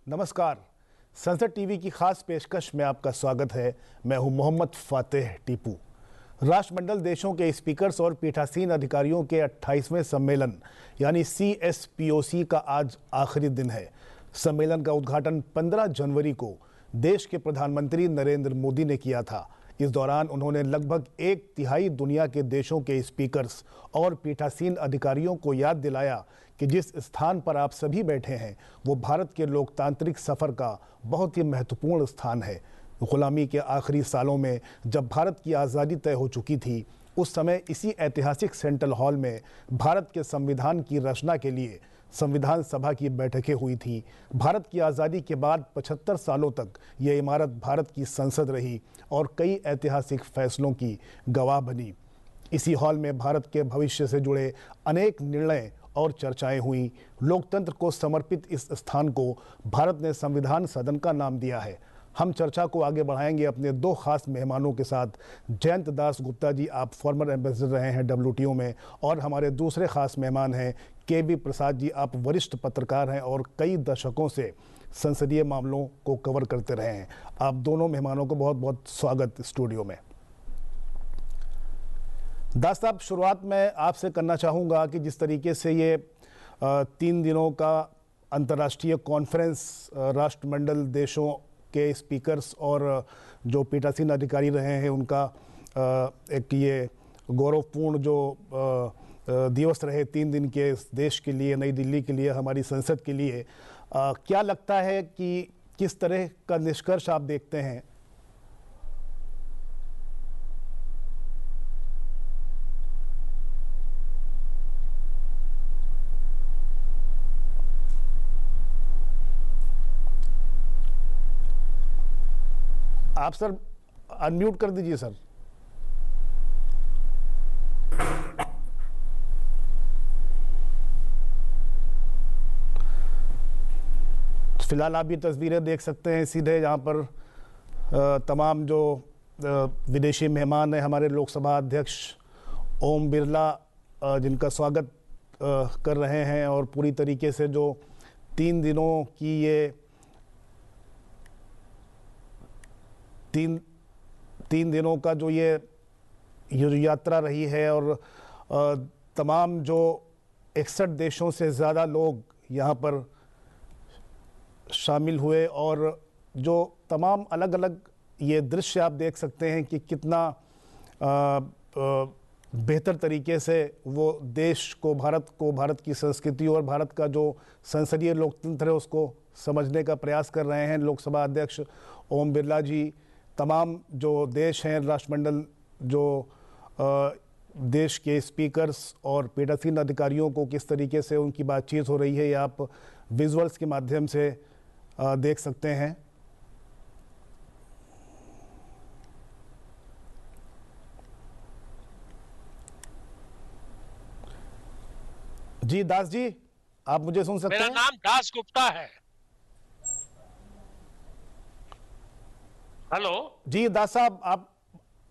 नमस्कार। संसद टीवी की खास पेशकश में आपका स्वागत है। मैं हूं मोहम्मद फातेह टीपू। राष्ट्रमंडल देशों के स्पीकर्स और पीठासीन अधिकारियों के 28वें सम्मेलन यानी CSPOC का आज आखिरी दिन है। सम्मेलन का उद्घाटन 15 जनवरी को देश के प्रधानमंत्री नरेंद्र मोदी ने किया था। इस दौरान उन्होंने लगभग 1/3 दुनिया के देशों के स्पीकर्स और पीठासीन अधिकारियों को याद दिलाया कि जिस स्थान पर आप सभी बैठे हैं वो भारत के लोकतांत्रिक सफ़र का बहुत ही महत्वपूर्ण स्थान है। गुलामी के आखिरी सालों में जब भारत की आज़ादी तय हो चुकी थी, उस समय इसी ऐतिहासिक सेंट्रल हॉल में भारत के संविधान की रचना के लिए संविधान सभा की बैठकें हुई थी। भारत की आज़ादी के बाद 75 सालों तक ये इमारत भारत की संसद रही और कई ऐतिहासिक फैसलों की गवाह बनी। इसी हॉल में भारत के भविष्य से जुड़े अनेक निर्णय और चर्चाएं हुई। लोकतंत्र को समर्पित इस स्थान को भारत ने संविधान सदन का नाम दिया है। हम चर्चा को आगे बढ़ाएंगे अपने दो खास मेहमानों के साथ। जयंत दास गुप्ता जी, आप फॉर्मर एम्बेसडर रहे हैं WTO में, और हमारे दूसरे खास मेहमान हैं KB प्रसाद जी, आप वरिष्ठ पत्रकार हैं और कई दशकों से संसदीय मामलों को कवर करते रहे हैं। आप दोनों मेहमानों को बहुत बहुत स्वागत स्टूडियो में। दास साहब, शुरुआत मैं आपसे करना चाहूँगा कि जिस तरीके से ये 3 दिनों का अंतर्राष्ट्रीय कॉन्फ्रेंस राष्ट्रमंडल देशों के स्पीकर्स और जो पीठासीन अधिकारी रहे हैं उनका एक ये गौरवपूर्ण जो दिवस रहे 3 दिन के देश के लिए, नई दिल्ली के लिए, हमारी संसद के लिए, क्या लगता है कि किस तरह का निष्कर्ष आप देखते हैं? आप सर अनम्यूट कर दीजिए सर। फिलहाल आप ये तस्वीरें देख सकते हैं सीधे, जहाँ पर तमाम जो विदेशी मेहमान हैं, हमारे लोकसभा अध्यक्ष ओम बिरला जिनका स्वागत कर रहे हैं, और पूरी तरीके से जो 3 दिनों की ये तीन दिनों का जो ये यात्रा रही है, और तमाम जो 61 देशों से ज़्यादा लोग यहाँ पर शामिल हुए, और जो तमाम अलग अलग ये दृश्य आप देख सकते हैं कि कितना बेहतर तरीके से वो देश को, भारत की संस्कृति और भारत का जो संसदीय लोकतंत्र है उसको समझने का प्रयास कर रहे हैं लोकसभा अध्यक्ष ओम बिरला जी। तमाम जो देश हैं, राष्ट्रमंडल जो देश के स्पीकर्स और पीठासीन अधिकारियों को किस तरीके से उनकी बातचीत हो रही है, ये आप विजुअल्स के माध्यम से देख सकते हैं। जी दास जी, आप मुझे सुन सकते हैं? मेरा नाम दास गुप्ता है। हेलो जी दास साहब, आप?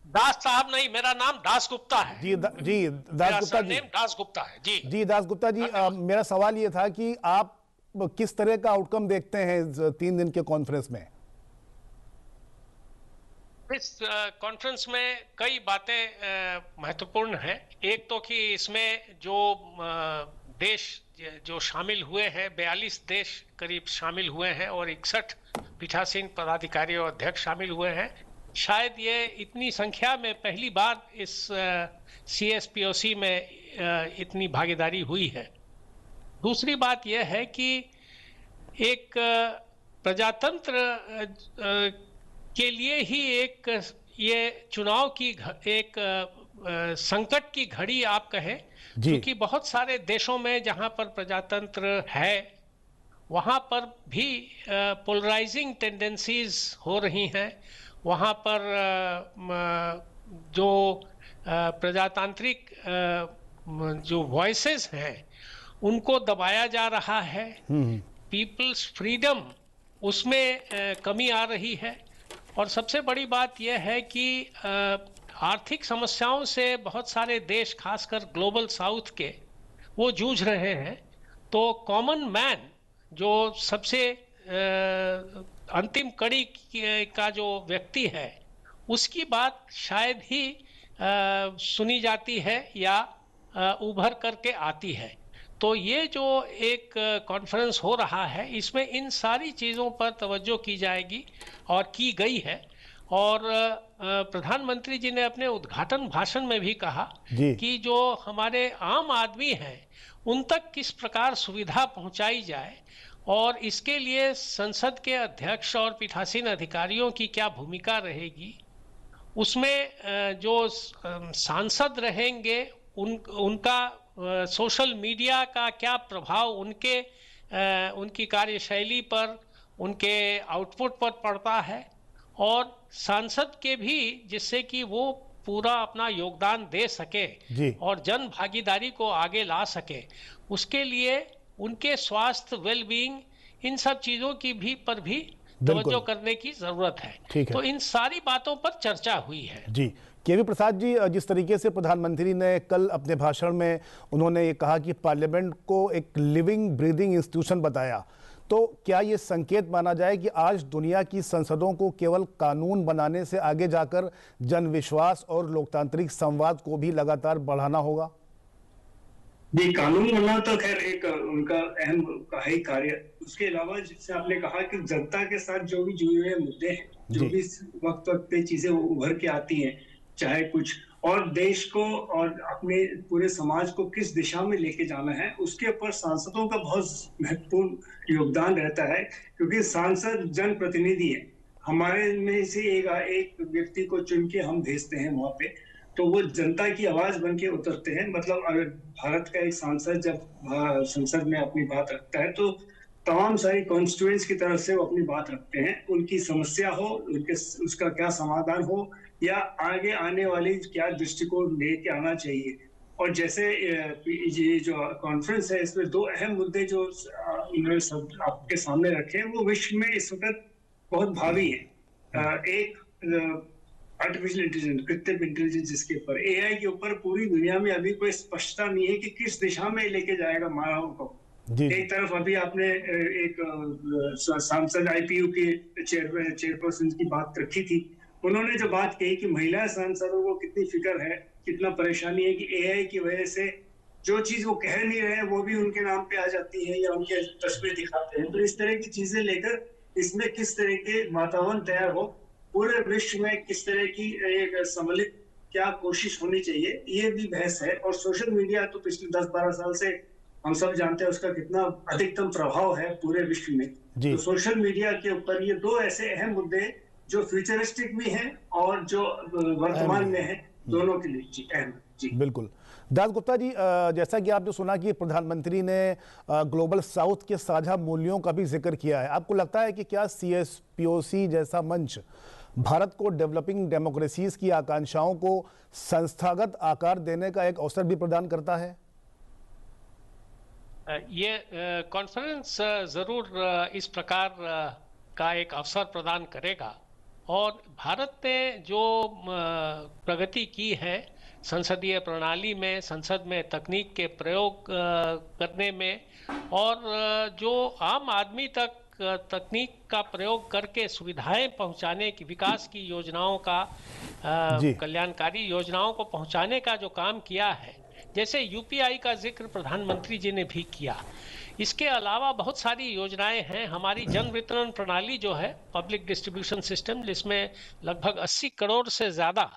दास साहब नहीं, मेरा नाम दास गुप्ता है। जी दास गुप्ता जी, दास गुप्ता है जी दास गुप्ता जी, मेरा सवाल ये था कि आप किस तरह का आउटकम देखते हैं 3 दिन के कॉन्फ्रेंस में? इस कॉन्फ्रेंस में कई बातें महत्वपूर्ण हैं। एक तो कि इसमें जो देश जो शामिल हुए हैं, 42 देश करीब शामिल हुए हैं और 61 पीठासीन पदाधिकारी और अध्यक्ष शामिल हुए हैं। शायद ये इतनी संख्या में पहली बार इस CSPOC में इतनी भागीदारी हुई है। दूसरी बात यह है कि एक प्रजातंत्र के लिए ही एक ये चुनाव की एक संकट की घड़ी आप कहें, क्योंकि बहुत सारे देशों में जहां पर प्रजातंत्र है वहां पर भी पोलराइजिंग टेंडेंसीज हो रही हैं। वहां पर जो प्रजातांत्रिक जो वॉइसेस हैं उनको दबाया जा रहा है। पीपल्स फ्रीडम उसमें कमी आ रही है। और सबसे बड़ी बात यह है कि आर्थिक समस्याओं से बहुत सारे देश, खासकर ग्लोबल साउथ के, वो जूझ रहे हैं। तो कॉमन मैन जो सबसे अंतिम कड़ी का जो व्यक्ति है उसकी बात शायद ही सुनी जाती है या उभर करके आती है। तो ये जो एक कॉन्फ्रेंस हो रहा है इसमें इन सारी चीज़ों पर तवज्जो की जाएगी और की गई है। और प्रधानमंत्री जी ने अपने उद्घाटन भाषण में भी कहा कि जो हमारे आम आदमी हैं उन तक किस प्रकार सुविधा पहुंचाई जाए और इसके लिए संसद के अध्यक्ष और पीठासीन अधिकारियों की क्या भूमिका रहेगी, उसमें जो सांसद रहेंगे उनका सोशल मीडिया का क्या प्रभाव उनकी कार्यशैली पर, उनके आउटपुट पर पड़ता है, और सांसद के भी जिससे कि वो पूरा अपना योगदान दे सके और जन भागीदारी को आगे ला सके, उसके लिए उनके स्वास्थ्य, वेलबींग, इन सब चीजों की भी तवज्जो करने की जरूरत है। तो इन सारी बातों पर चर्चा हुई है। जी केवी प्रसाद जी, जिस तरीके से प्रधानमंत्री ने कल अपने भाषण में उन्होंने ये कहा कि पार्लियामेंट को एक लिविंग ब्रीदिंग इंस्टीट्यूशन बताया, तो क्या ये संकेत माना जाए कि आज दुनिया की संसदों को केवल कानून बनाने से आगे जाकर जनविश्वास और लोकतांत्रिक संवाद को भी लगातार बढ़ाना होगा? जी, कानून बनना तो खैर एक उनका अहम ही कार्य। उसके अलावा जैसे आपने कहा कि जनता के साथ जो भी जुड़े हुए मुद्दे हैं, जो भी वक्त पे चीजें उभर के आती हैं, चाहे कुछ और देश को और अपने पूरे समाज को किस दिशा में लेके जाना है, उसके ऊपर सांसदों का बहुत महत्वपूर्ण योगदान रहता है। क्योंकि सांसद जनप्रतिनिधि है, हमारे में से एक व्यक्ति को चुन के हम भेजते हैं वहां पे, तो वो जनता की आवाज बन के उतरते हैं। मतलब अगर भारत का एक सांसद जब संसद में अपनी बात रखता है तो तमाम सारी कॉन्स्टिट्यूएंट्स की तरफ से वो अपनी बात रखते हैं। उनकी समस्या हो, उसका क्या समाधान हो या आगे आने वाली क्या दृष्टिकोण लेके आना चाहिए। और जैसे ये जो कॉन्फ्रेंस है, इसमें दो अहम मुद्दे जो उन्होंने सब आपके सामने रखे हैं, वो विश्व में इस वक्त बहुत भावी है। एक आर्टिफिशियल इंटेलिजेंस, कृत्रिम इंटेलिजेंस, जिसके ऊपर एआई के ऊपर पूरी दुनिया में अभी कोई स्पष्टता नहीं है कि किस दिशा में लेके जाएगा मानव को। एक तरफ अभी आपने एक सांसद आईपीयू के चेयरपर्सन की बात रखी थी, उन्होंने जो बात कही कि महिला सांसदों को कितनी फिक्र है, कितना परेशानी है कि एआई की वजह से जो चीज वो कह नहीं रहे वो भी उनके नाम पे आ जाती है या उनके तस्वीर दिखाते हैं। तो इस तरह की चीजें लेकर इसमें किस तरह के वातावरण तैयार हो, पूरे विश्व में किस तरह की एक सम्मिलित क्या कोशिश होनी चाहिए, ये भी बहस है। और सोशल मीडिया तो पिछले 10-12 साल से हम सब जानते हैं उसका कितना अधिकतम प्रभाव है पूरे विश्व में। तो सोशल मीडिया के ऊपर ये दो ऐसे अहम मुद्दे जो फ्यूचरिस्टिक भी हैं और जो वर्तमान में है, दोनों के लिए अहम। जी बिल्कुल। दास गुप्ता जी, जैसा कि आपने सुना कि प्रधानमंत्री ने ग्लोबल साउथ के साझा मूल्यों का भी जिक्र किया है, आपको लगता है कि क्या CSPOC जैसा मंच भारत को डेवलपिंग डेमोक्रेसीज की आकांक्षाओं को संस्थागत आकार देने का एक अवसर भी प्रदान करता है? ये कॉन्फ्रेंस जरूर इस प्रकार का एक अवसर प्रदान करेगा। और भारत ने जो प्रगति की है संसदीय प्रणाली में, संसद में तकनीक के प्रयोग करने में, और जो आम आदमी तक तकनीक का प्रयोग करके सुविधाएं पहुंचाने की, विकास की योजनाओं का, कल्याणकारी योजनाओं को पहुंचाने का जो काम किया है, जैसे यूपीआई का जिक्र प्रधानमंत्री जी ने भी किया। इसके अलावा बहुत सारी योजनाएं हैं। हमारी जन वितरण प्रणाली जो है, पब्लिक डिस्ट्रीब्यूशन सिस्टम, जिसमें लगभग 80 करोड़ से ज्यादा,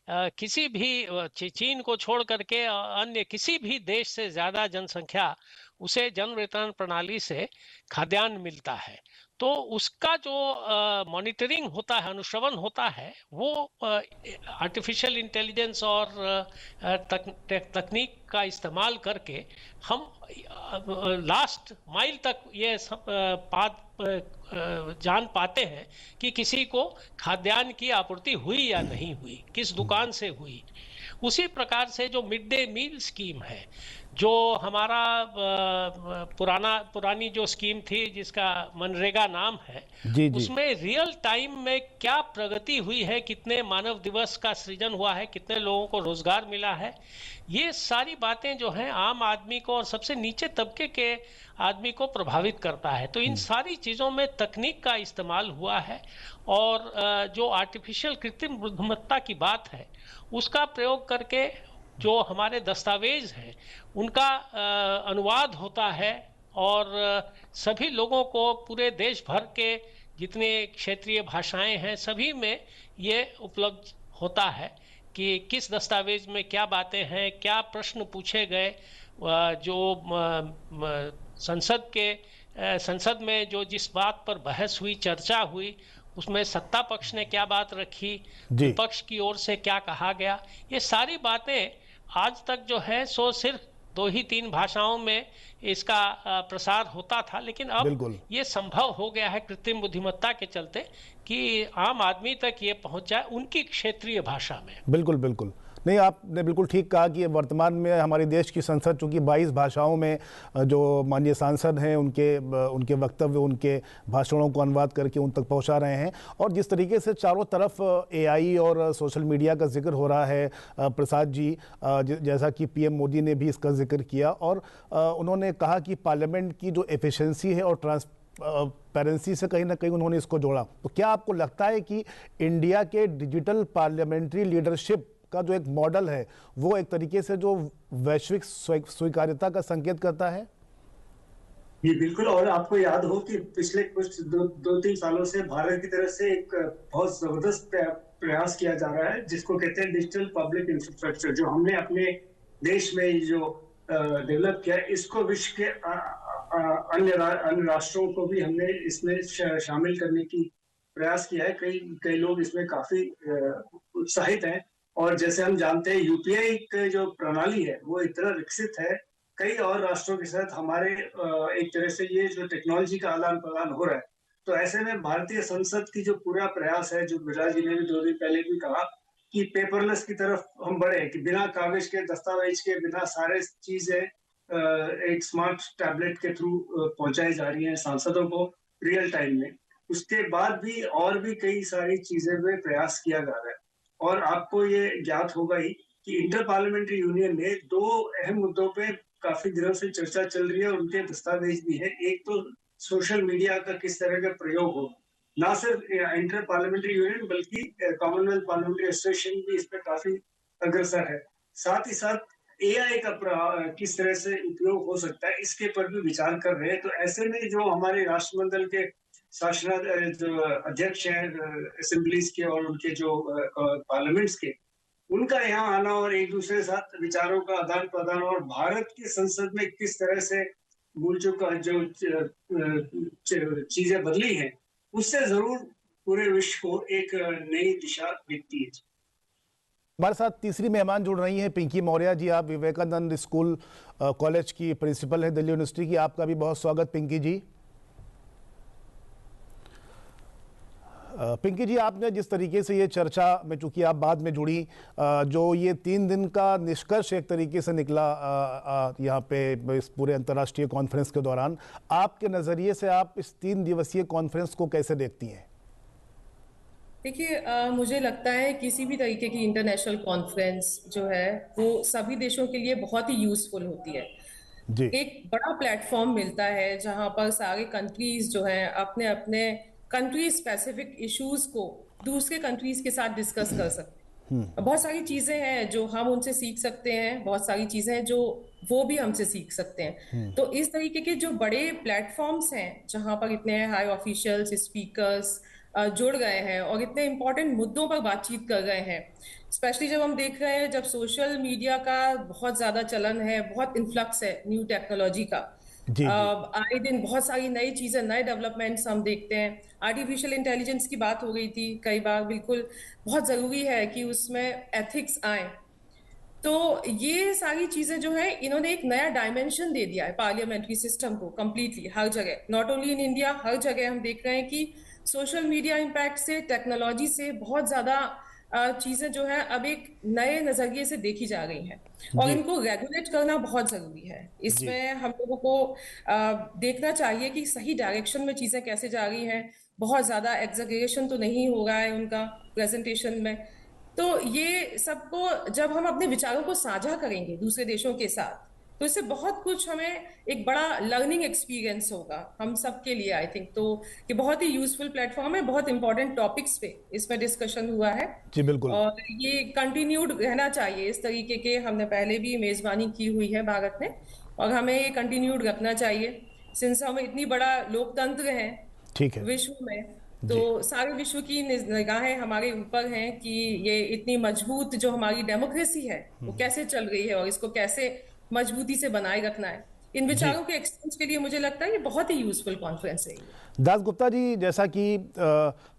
किसी भी चीन को छोड़ करके अन्य किसी भी देश से ज्यादा जनसंख्या उसे जन वितरण प्रणाली से खाद्यान्न मिलता है। तो उसका जो मॉनिटरिंग होता है, अनुश्रवण होता है, वो आर्टिफिशियल इंटेलिजेंस और तकनीक का इस्तेमाल करके हम लास्ट माइल तक ये जान पाते हैं कि किसी को खाद्यान्न की आपूर्ति हुई या नहीं हुई, किस दुकान से हुई। उसी प्रकार से जो मिड डे मील स्कीम है, जो हमारा पुरानी जो स्कीम थी जिसका मनरेगा नाम है, जी जी। उसमें रियल टाइम में क्या प्रगति हुई है, कितने मानव दिवस का सृजन हुआ है, कितने लोगों को रोजगार मिला है, ये सारी बातें जो हैं आम आदमी को और सबसे नीचे तबके के आदमी को प्रभावित करता है। तो इन सारी चीज़ों में तकनीक का इस्तेमाल हुआ है और जो आर्टिफिशियल कृत्रिम बुद्धिमत्ता की बात है उसका प्रयोग करके जो हमारे दस्तावेज हैं उनका अनुवाद होता है और सभी लोगों को पूरे देश भर के जितने क्षेत्रीय भाषाएं हैं सभी में ये उपलब्ध होता है कि किस दस्तावेज में क्या बातें हैं, क्या प्रश्न पूछे गए, जो संसद में जो जिस बात पर बहस हुई, चर्चा हुई, उसमें सत्ता पक्ष ने क्या बात रखी, विपक्ष की ओर से क्या कहा गया, ये सारी बातें आज तक जो है सो सिर्फ 2 ही 3 भाषाओं में इसका प्रसार होता था, लेकिन अब ये संभव हो गया है कृत्रिम बुद्धिमत्ता के चलते कि आम आदमी तक ये पहुंच जाए उनकी क्षेत्रीय भाषा में। बिल्कुल बिल्कुल, नहीं आपने बिल्कुल ठीक कहा कि वर्तमान में हमारे देश की संसद चूँकि 22 भाषाओं में जो माननीय सांसद हैं उनके वक्तव्य, उनके भाषणों को अनुवाद करके उन तक पहुंचा रहे हैं, और जिस तरीके से चारों तरफ एआई और सोशल मीडिया का जिक्र हो रहा है, प्रसाद जी, जैसा कि पीएम मोदी ने भी इसका जिक्र किया और उन्होंने कहा कि पार्लियामेंट की जो एफिशिएंसी है और ट्रांसपेरेंसी से कहीं ना कहीं उन्होंने इसको जोड़ा। तो क्या आपको लगता है कि इंडिया के डिजिटल पार्लियामेंट्री लीडरशिप का जो एक मॉडल है वो एक तरीके से जो वैश्विक स्वीकार्यता का संकेत करता है? ये बिल्कुल, और आपको याद हो कि पिछले कुछ दो तीन सालों से भारत की तरफ से एक बहुत जबरदस्त प्रयास किया जा रहा है जिसको कहते हैं डिजिटल पब्लिक इंफ्रास्ट्रक्चर, जो हमने अपने देश में जो डेवलप किया, इसको विश्व के अन्य राष्ट्रों को भी हमने इसमें शामिल करने की प्रयास किया है। कई लोग इसमें काफी उत्साहित हैं, और जैसे हम जानते हैं यूपीआई की जो प्रणाली है वो इतना विकसित है, कई और राष्ट्रों के साथ हमारे एक तरह से ये जो टेक्नोलॉजी का आदान प्रदान हो रहा है। तो ऐसे में भारतीय संसद की जो पूरा प्रयास है, जो बिरला जी ने भी 2 दिन पहले भी कहा कि पेपरलेस की तरफ हम बढ़े, कि बिना कागज के, दस्तावेज के, बिना सारे चीजें एक स्मार्ट टैबलेट के थ्रू पहुंचाई जा रही है सांसदों को रियल टाइम में। उसके बाद भी और भी कई सारी चीजें में प्रयास किया जा रहा है। और आपको ये ज्ञात होगा ही कि इंटर पार्लियामेंट्री यूनियन में 2 अहम मुद्दों पे काफी दिनों से चर्चा चल रही है और उनके दस्तावेज भी है। एक तो सोशल मीडिया का किस तरह का प्रयोग हो, ना सिर्फ इंटर पार्लियामेंट्री यूनियन बल्कि कॉमनवेल्थ पार्लियामेंट्री एसोसिएशन भी इस पर काफी अग्रसर है। साथ ही साथ एआई का किस तरह से उपयोग हो सकता है, इसके पर भी विचार कर रहे हैं। तो ऐसे में जो हमारे राष्ट्रमंडल के जो अध्यक्ष हैं असेंबलीज के और उनके जो पार्लियामेंट्स के, उनका यहाँ आना और एक दूसरे के साथ विचारों का आदान प्रदान और भारत की संसद में किस तरह से मूलचों का जो चीजें बदली हैं, उससे जरूर पूरे विश्व को एक नई दिशा दिखती है। हमारे साथ तीसरी मेहमान जुड़ रही हैं पिंकी मौर्य जी। आप विवेकानंद स्कूल कॉलेज की प्रिंसिपल हैं दिल्ली यूनिवर्सिटी की। आपका भी बहुत स्वागत पिंकी जी। पिंकी जी, आपने जिस तरीके से ये चर्चा में, चूंकि आप बाद में जुड़ी, जो ये 3 दिन का निष्कर्ष एक तरीके से निकला यहाँ पे इस पूरे अंतर्राष्ट्रीय कॉन्फ्रेंस के दौरान, आपके नज़रिए से आप इस 3 दिवसीय कॉन्फ्रेंस को कैसे देखती हैं? देखिए, मुझे लगता है किसी भी तरीके की इंटरनेशनल कॉन्फ्रेंस जो है वो सभी देशों के लिए बहुत ही यूजफुल होती है जी। एक बड़ा प्लेटफॉर्म मिलता है जहां पर सारे कंट्रीज जो हैं अपने अपने कंट्री स्पेसिफिक इश्यूज को दूसरे कंट्रीज के साथ डिस्कस कर सकते हैं। बहुत सारी चीजें हैं जो हम उनसे सीख सकते हैं, बहुत सारी चीजें हैं जो वो भी हमसे सीख सकते हैं। तो इस तरीके के जो बड़े प्लेटफॉर्म्स हैं जहां पर इतने हाई ऑफिशियल्स, स्पीकर्स जुड़ गए हैं और इतने इंपॉर्टेंट मुद्दों पर बातचीत कर रहे हैं, स्पेशली जब हम देख रहे हैं जब सोशल मीडिया का बहुत ज्यादा चलन है, बहुत इन्फ्लक्स है न्यू टेक्नोलॉजी का, आए दिन बहुत सारी नई चीजें, नए डेवलपमेंट्स हम देखते हैं। आर्टिफिशियल इंटेलिजेंस की बात हो गई थी कई बार, बिल्कुल बहुत जरूरी है कि उसमें एथिक्स आए। तो ये सारी चीजें जो है इन्होंने एक नया डायमेंशन दे दिया है पार्लियामेंट्री सिस्टम को कंप्लीटली, हर जगह, नॉट ओनली इन इंडिया, हर जगह हम देख रहे हैं कि सोशल मीडिया इम्पैक्ट से, टेक्नोलॉजी से बहुत ज्यादा चीजें जो है अब एक नए नजरिए से देखी जा रही हैं और इनको रेगुलेट करना बहुत जरूरी है। इसमें हम लोगों को देखना चाहिए कि सही डायरेक्शन में चीजें कैसे जा रही हैं, बहुत ज्यादा एग्जैगरेशन तो नहीं हो रहा है उनका प्रेजेंटेशन में। तो ये सबको जब हम अपने विचारों को साझा करेंगे दूसरे देशों के साथ, तो इससे बहुत कुछ हमें एक बड़ा लर्निंग एक्सपीरियंस होगा हम सबके लिए। आई थिंक तो ये बहुत ही यूजफुल प्लेटफॉर्म है, बहुत इंपॉर्टेंट टॉपिक्स पे इसमें डिस्कशन हुआ है जी बिल्कुल। और ये कंटिन्यूड रहना चाहिए। इस तरीके के हमने पहले भी मेजबानी की हुई है भारत में और हमें ये कंटिन्यूड रखना चाहिए, सिंस हम इतनी बड़ा लोकतंत्र है ठीक है विश्व में, तो सारे विश्व की निगाहें हमारे ऊपर हैं कि ये इतनी मजबूत जो हमारी डेमोक्रेसी है वो कैसे चल रही है और इसको कैसे मजबूती से बनाए रखना है। इन विचारों के एक्सचेंज के लिए मुझे लगता है ये बहुत ही यूजफुल कॉन्फ्रेंस है। दास गुप्ता जी, जैसा कि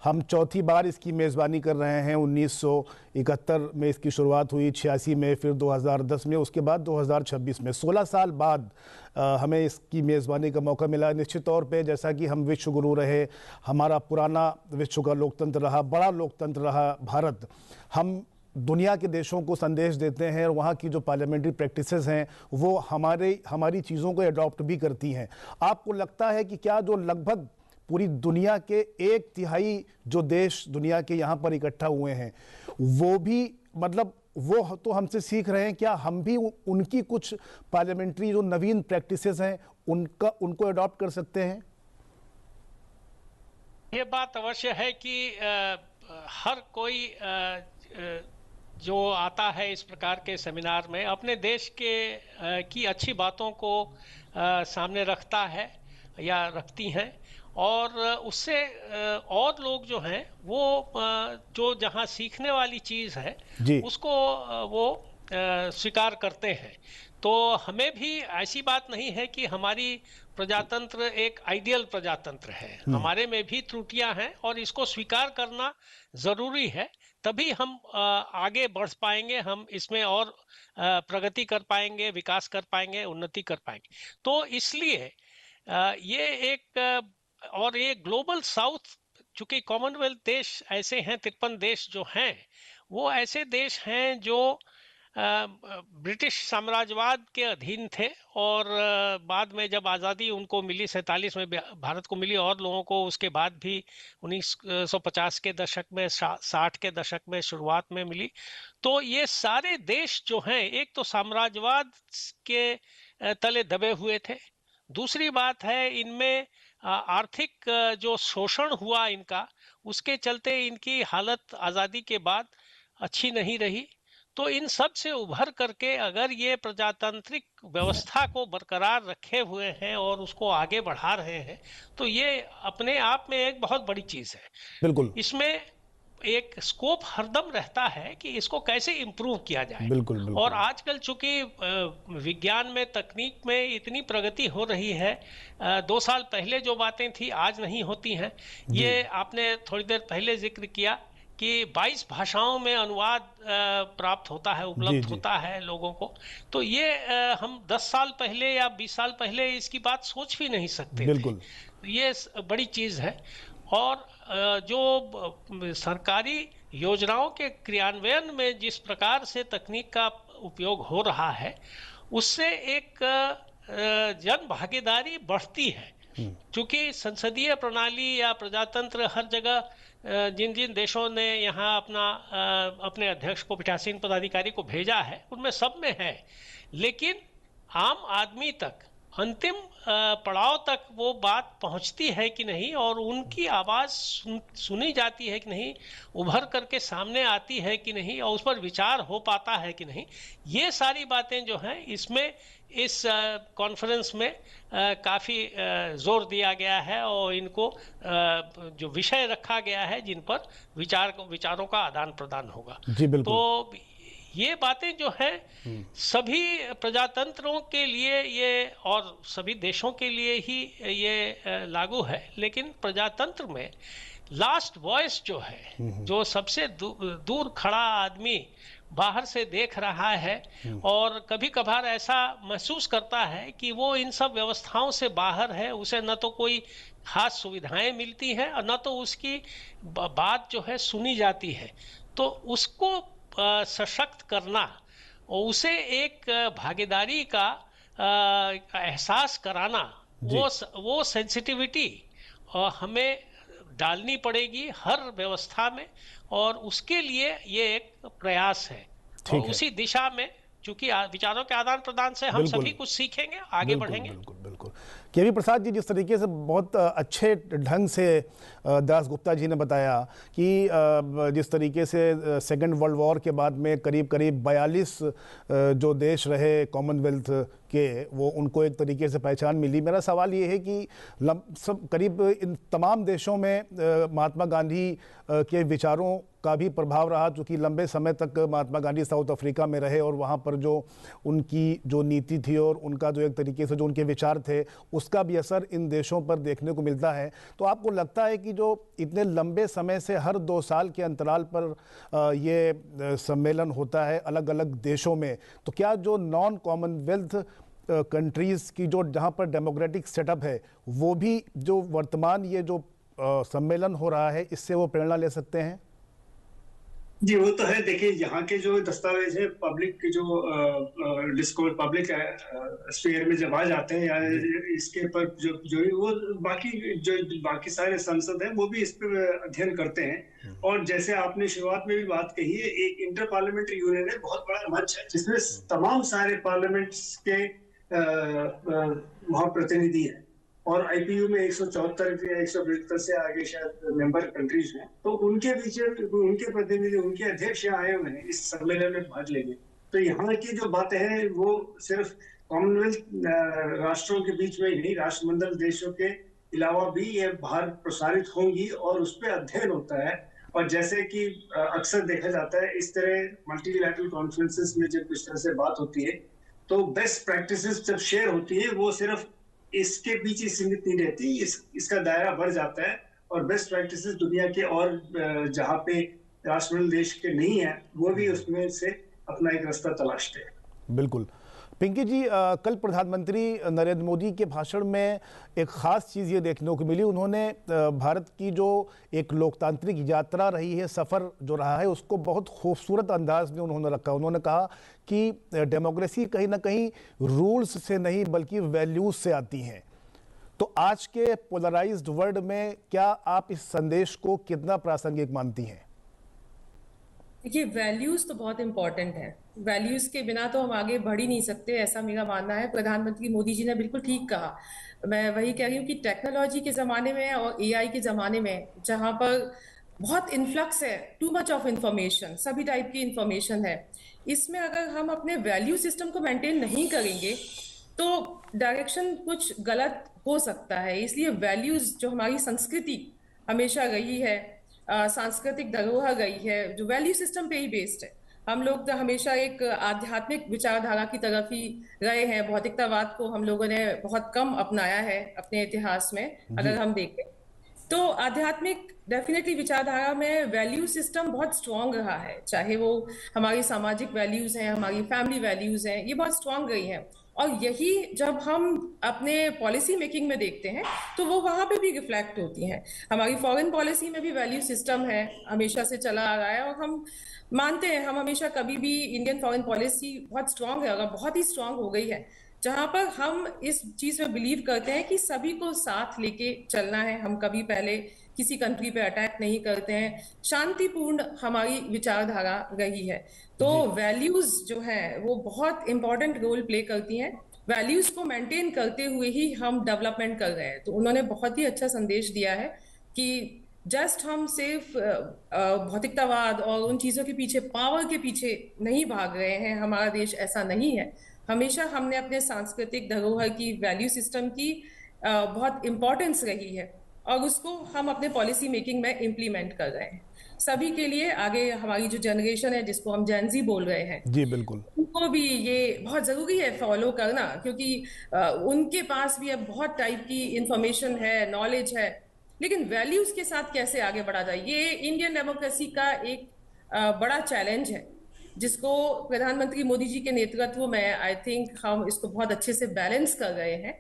हम चौथी बार इसकी मेज़बानी कर रहे हैं, 1971 में इसकी शुरुआत हुई, 86 में, फिर 2010 में, उसके बाद 2026 में, 16 साल बाद हमें इसकी मेज़बानी का मौका मिला। निश्चित तौर पे जैसा कि हम विश्व गुरु रहे, हमारा पुराना विश्व का लोकतंत्र रहा, बड़ा लोकतंत्र रहा भारत, हम दुनिया के देशों को संदेश देते हैं और वहाँ की जो पार्लियामेंट्री प्रैक्टिसेस हैं वो हमारी चीज़ों को अडॉप्ट भी करती हैं। आपको लगता है कि क्या जो लगभग पूरी दुनिया के 1/3 जो देश दुनिया के यहाँ पर इकट्ठा हुए हैं वो भी मतलब वो तो हमसे सीख रहे हैं, क्या हम भी उनकी कुछ पार्लियामेंट्री जो नवीन प्रैक्टिसेस हैं उनको अडॉप्ट कर सकते हैं? ये बात अवश्य है कि हर कोई जो आता है इस प्रकार के सेमिनार में अपने देश के की अच्छी बातों को सामने रखता है या रखती हैं और उससे और लोग जो हैं वो जो जहां सीखने वाली चीज़ है उसको वो स्वीकार करते हैं। तो हमें भी ऐसी बात नहीं है कि हमारी प्रजातंत्र एक आइडियल प्रजातंत्र है, हमारे में भी त्रुटियां हैं और इसको स्वीकार करना जरूरी है, तभी हम आगे बढ़ पाएंगे, हम इसमें और प्रगति कर पाएंगे, विकास कर पाएंगे, उन्नति कर पाएंगे। तो इसलिए ये एक और ये ग्लोबल साउथ, चूंकि कॉमनवेल्थ देश ऐसे हैं, 53 देश जो हैं वो ऐसे देश हैं जो ब्रिटिश साम्राज्यवाद के अधीन थे और बाद में जब आज़ादी उनको मिली 47 में भारत को मिली और लोगों को उसके बाद भी 1950 के दशक में 60 के दशक में शुरुआत में मिली। तो ये सारे देश जो हैं एक तो साम्राज्यवाद के तले दबे हुए थे, दूसरी बात है इनमें आर्थिक जो शोषण हुआ इनका, उसके चलते इनकी हालत आज़ादी के बाद अच्छी नहीं रही। तो इन सब से उभर करके अगर ये प्रजातांत्रिक व्यवस्था को बरकरार रखे हुए हैं और उसको आगे बढ़ा रहे हैं तो ये अपने आप में एक बहुत बड़ी चीज है। बिल्कुल, इसमें एक स्कोप हरदम रहता है कि इसको कैसे इम्प्रूव किया जाए। बिल्कुल, बिल्कुल। और आजकल चूंकि विज्ञान में, तकनीक में इतनी प्रगति हो रही है, 2 साल पहले जो बातें थी आज नहीं होती हैं। ये आपने थोड़ी देर पहले जिक्र किया कि 22 भाषाओं में अनुवाद प्राप्त होता है, उपलब्ध होता है लोगों को। तो ये हम 10 साल पहले या 20 साल पहले इसकी बात सोच भी नहीं सकते थे। ये बड़ी चीज है। और जो सरकारी योजनाओं के क्रियान्वयन में जिस प्रकार से तकनीक का उपयोग हो रहा है उससे एक जन भागीदारी बढ़ती है। क्योंकि संसदीय प्रणाली या प्रजातंत्र हर जगह जिन जिन देशों ने यहाँ अपने अध्यक्ष को, पीठासीन पदाधिकारी को भेजा है उनमें सब में है, लेकिन आम आदमी तक, अंतिम पड़ाव तक वो बात पहुंचती है कि नहीं और उनकी आवाज सुनी जाती है कि नहीं, उभर करके सामने आती है कि नहीं और उस पर विचार हो पाता है कि नहीं। ये सारी बातें जो हैं इसमें इस कॉन्फ्रेंस में काफ़ी जोर दिया गया है और इनको जो विषय रखा गया है जिन पर विचारों का आदान प्रदान होगा। जी बिल्कुल। तो ये बातें जो हैं सभी प्रजातंत्रों के लिए ये और सभी देशों के लिए ही ये लागू है, लेकिन प्रजातंत्र में लास्ट वॉइस जो है, जो सबसे दूर खड़ा आदमी बाहर से देख रहा है और कभी कभार ऐसा महसूस करता है कि वो इन सब व्यवस्थाओं से बाहर है, उसे न तो कोई खास सुविधाएं मिलती हैं और न तो उसकी बात जो है सुनी जाती है। तो उसको सशक्त करना और उसे एक भागीदारी का एहसास कराना, वो सेंसिटिविटी हमें डालनी पड़ेगी हर व्यवस्था में, और उसके लिए ये एक प्रयास है। और उसी दिशा में, चूंकि विचारों के आदान प्रदान से हम सभी कुछ सीखेंगे, आगे बढ़ेंगे। बिल्कुल बिल्कुल। केवी प्रसाद जी, जिस तरीके से बहुत अच्छे ढंग से दास गुप्ता जी ने बताया कि जिस तरीके से सेकेंड वर्ल्ड वॉर के बाद में करीब करीब 42 जो देश रहे कॉमनवेल्थ के, वो उनको एक तरीके से पहचान मिली। मेरा सवाल ये है कि सब करीब इन तमाम देशों में महात्मा गांधी के विचारों का भी प्रभाव रहा, चूँकि लंबे समय तक महात्मा गांधी साउथ अफ्रीका में रहे और वहाँ पर जो उनकी जो नीति थी और उनका जो एक तरीके से जो उनके विचार थे, उसका भी असर इन देशों पर देखने को मिलता है। तो आपको लगता है कि जो इतने लंबे समय से हर 2 साल के अंतराल पर ये सम्मेलन होता है अलग अलग देशों में, तो क्या जो नॉन कॉमनवेल्थ कंट्रीज़ की जो जहाँ पर डेमोक्रेटिक सेटअप है, वो भी जो वर्तमान ये जो सम्मेलन हो रहा है, इससे वो प्रेरणा ले सकते हैं? जी, वो तो है। देखिए, यहाँ के जो दस्तावेज है पब्लिक के जो डिस्कोर्स पब्लिक स्फीयर में जब आ जाते हैं, या इसके पर जो वो बाकी सारे संसद हैं वो भी इस पर अध्ययन करते हैं। और जैसे आपने शुरुआत में भी बात कही है, एक इंटर पार्लियामेंट्री यूनियन है, बहुत बड़ा मंच है जिसमें तमाम सारे पार्लियामेंट्स के वहाँ प्रतिनिधि हैं, और आईपीयू में 174 या 175 से आगे शायद मेंबर कंट्रीज हैं। तो उनके बीच उनके प्रतिनिधि, उनके अध्यक्ष यहाँ आए हुए हैं इस सम्मेलन में भाग लेंगे। तो यहाँ की जो बातें हैं वो सिर्फ कॉमनवेल्थ राष्ट्रों के बीच में ही नहीं, राष्ट्रमंडल देशों के अलावा भी ये बाहर प्रसारित होंगी और उस पर अध्ययन होता है। और जैसे कि अक्सर देखा जाता है, इस तरह मल्टीलैटरल कॉन्फ्रेंसेस में जब इस तरह से बात होती है तो बेस्ट प्रैक्टिसेस जब शेयर होती है, वो सिर्फ इसके बीच ही सीमित नहीं रहती, इसका दायरा बढ़ जाता है और बेस्ट प्रैक्टिसेस दुनिया के और जहाँ पे राष्ट्रमंडल देश के नहीं है वो भी उसमें से अपना एक रास्ता तलाशते हैं। बिल्कुल। पिंकी जी, कल प्रधानमंत्री नरेंद्र मोदी के भाषण में एक ख़ास चीज़ ये देखने को मिली, उन्होंने भारत की जो एक लोकतांत्रिक यात्रा रही है, सफ़र जो रहा है, उसको बहुत खूबसूरत अंदाज में उन्होंने रखा। उन्होंने कहा कि डेमोक्रेसी कहीं ना कहीं रूल्स से नहीं बल्कि वैल्यूज़ से आती हैं। तो आज के पोलराइज्ड वर्ल्ड में क्या आप इस संदेश को कितना प्रासंगिक मानती हैं? देखिए, वैल्यूज तो बहुत इंपॉर्टेंट है। वैल्यूज के बिना तो हम आगे बढ़ ही नहीं सकते, ऐसा मेरा मानना है। प्रधानमंत्री मोदी जी ने बिल्कुल ठीक कहा। मैं वही कह रही हूँ कि टेक्नोलॉजी के ज़माने में और एआई के ज़माने में, जहाँ पर बहुत इन्फ्लक्स है, टू मच ऑफ इंफॉर्मेशन, सभी टाइप की इंफॉर्मेशन है, इसमें अगर हम अपने वैल्यू सिस्टम को मेंटेन नहीं करेंगे तो डायरेक्शन कुछ गलत हो सकता है। इसलिए वैल्यूज, जो हमारी संस्कृति हमेशा रही है, सांस्कृतिक धरोहर गई है, जो वैल्यू सिस्टम पे ही बेस्ड है। हम लोग तो हमेशा एक आध्यात्मिक विचारधारा की तरफ ही रहे हैं। भौतिकतावाद को हम लोगों ने बहुत कम अपनाया है अपने इतिहास में। अगर हम देखें तो आध्यात्मिक डेफिनेटली विचारधारा में वैल्यू सिस्टम बहुत स्ट्रांग रहा है, चाहे वो हमारी सामाजिक वैल्यूज हैं, हमारी फैमिली वैल्यूज हैं, ये बहुत स्ट्रांग रही हैं। और यही जब हम अपने पॉलिसी मेकिंग में देखते हैं तो वो वहाँ पे भी रिफ्लेक्ट होती हैं। हमारी फॉरेन पॉलिसी में भी वैल्यू सिस्टम है, हमेशा से चला आ रहा है, और हम मानते हैं, हम हमेशा कभी भी इंडियन फॉरेन पॉलिसी बहुत स्ट्रांग है, अगर बहुत ही स्ट्रांग हो गई है, जहाँ पर हम इस चीज़ में बिलीव करते हैं कि सभी को साथ लेके चलना है। हम कभी पहले किसी कंट्री पे अटैक नहीं करते हैं, शांतिपूर्ण हमारी विचारधारा रही है। तो वैल्यूज जो है वो बहुत इंपॉर्टेंट रोल प्ले करती हैं। वैल्यूज को मेंटेन करते हुए ही हम डेवलपमेंट कर रहे हैं। तो उन्होंने बहुत ही अच्छा संदेश दिया है कि जस्ट हम सिर्फ भौतिकतावाद और उन चीज़ों के पीछे, पावर के पीछे नहीं भाग रहे हैं। हमारा देश ऐसा नहीं है। हमेशा हमने अपने सांस्कृतिक धरोहर की, वैल्यू सिस्टम की बहुत इंपॉर्टेंस रही है और उसको हम अपने पॉलिसी मेकिंग में इम्प्लीमेंट कर रहे हैं। सभी के लिए, आगे हमारी जो जनरेशन है जिसको हम जेन ज़ी बोल रहे हैं, जी बिल्कुल, उनको भी ये बहुत ज़रूरी है फॉलो करना, क्योंकि उनके पास भी अब बहुत टाइप की इंफॉर्मेशन है, नॉलेज है, लेकिन वैल्यूज़ के साथ कैसे आगे बढ़ा जाए, ये इंडियन डेमोक्रेसी का एक बड़ा चैलेंज है, जिसको प्रधानमंत्री मोदी जी के नेतृत्व में आई थिंक हम इसको बहुत अच्छे से बैलेंस कर रहे हैं।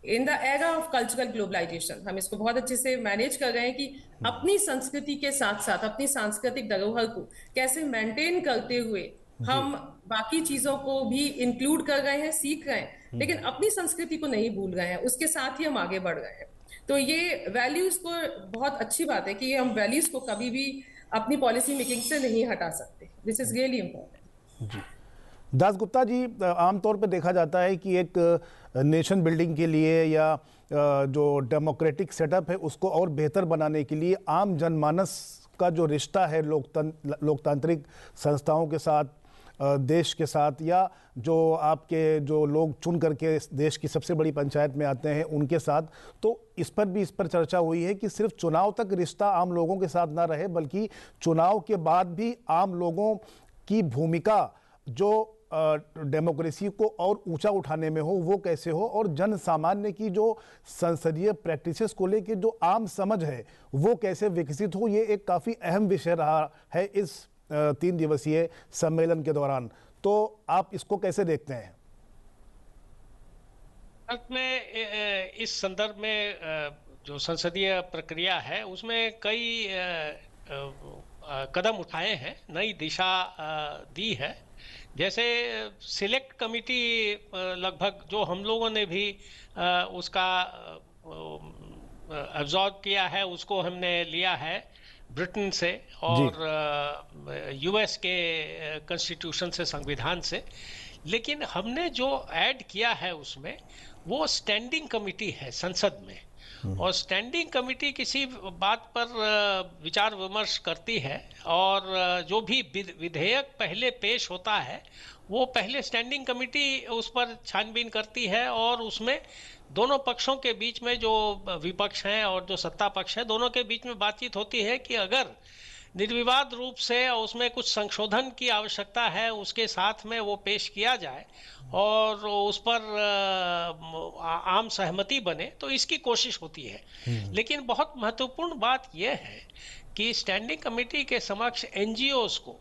In the era of cultural globalisation हम इसको बहुत अच्छे से मैनेज कर रहे हैं कि अपनी संस्कृति के साथ साथ अपनी सांस्कृतिक धरोहर को कैसे मेंटेन करते हुए हम बाकी चीजों को भी इंक्लूड कर रहे हैं, सीख रहे हैं, लेकिन अपनी संस्कृति को नहीं भूल रहे हैं, उसके साथ ही हम आगे बढ़ रहे हैं। तो ये वैल्यूज को बहुत अच्छी बात है कि हम वैल्यूज को कभी भी अपनी पॉलिसी मेकिंग से नहीं हटा सकते। This is really important. जी दास गुप्ता जी, आमतौर पर देखा जाता है कि एक नेशन बिल्डिंग के लिए या जो डेमोक्रेटिक सेटअप है उसको और बेहतर बनाने के लिए आम जनमानस का जो रिश्ता है लोकतांत्रिक संस्थाओं के साथ, देश के साथ, या जो आपके जो लोग चुन करके देश की सबसे बड़ी पंचायत में आते हैं उनके साथ, तो इस पर चर्चा हुई है कि सिर्फ चुनाव तक रिश्ता आम लोगों के साथ ना रहे, बल्कि चुनाव के बाद भी आम लोगों की भूमिका जो डेमोक्रेसी को और ऊंचा उठाने में हो वो कैसे हो, और जन सामान्य की जो संसदीय प्रैक्टिसेस को लेकर जो आम समझ है वो कैसे विकसित हो। ये एक काफ़ी अहम विषय रहा है इस 3 दिवसीय सम्मेलन के दौरान। तो आप इसको कैसे देखते हैं? में इस संदर्भ में जो संसदीय प्रक्रिया है उसमें कई कदम उठाए हैं, नई दिशा दी है। जैसे सिलेक्ट कमिटी लगभग जो हम लोगों ने भी उसका एब्जॉर्ब किया है, उसको हमने लिया है ब्रिटेन से और यूएस के कॉन्स्टिट्यूशन से, संविधान से। लेकिन हमने जो ऐड किया है उसमें वो स्टैंडिंग कमिटी है संसद में, और स्टैंडिंग कमिटी किसी बात पर विचार विमर्श करती है, और जो भी विधेयक पहले पेश होता है वो पहले स्टैंडिंग कमिटी उस पर छानबीन करती है, और उसमें दोनों पक्षों के बीच में, जो विपक्ष हैं और जो सत्ता पक्ष है, दोनों के बीच में बातचीत होती है कि अगर निर्विवाद रूप से उसमें कुछ संशोधन की आवश्यकता है उसके साथ में वो पेश किया जाए और उस पर आम सहमति बने, तो इसकी कोशिश होती है। लेकिन बहुत महत्वपूर्ण बात यह है कि स्टैंडिंग कमेटी के समक्ष एनजीओज को,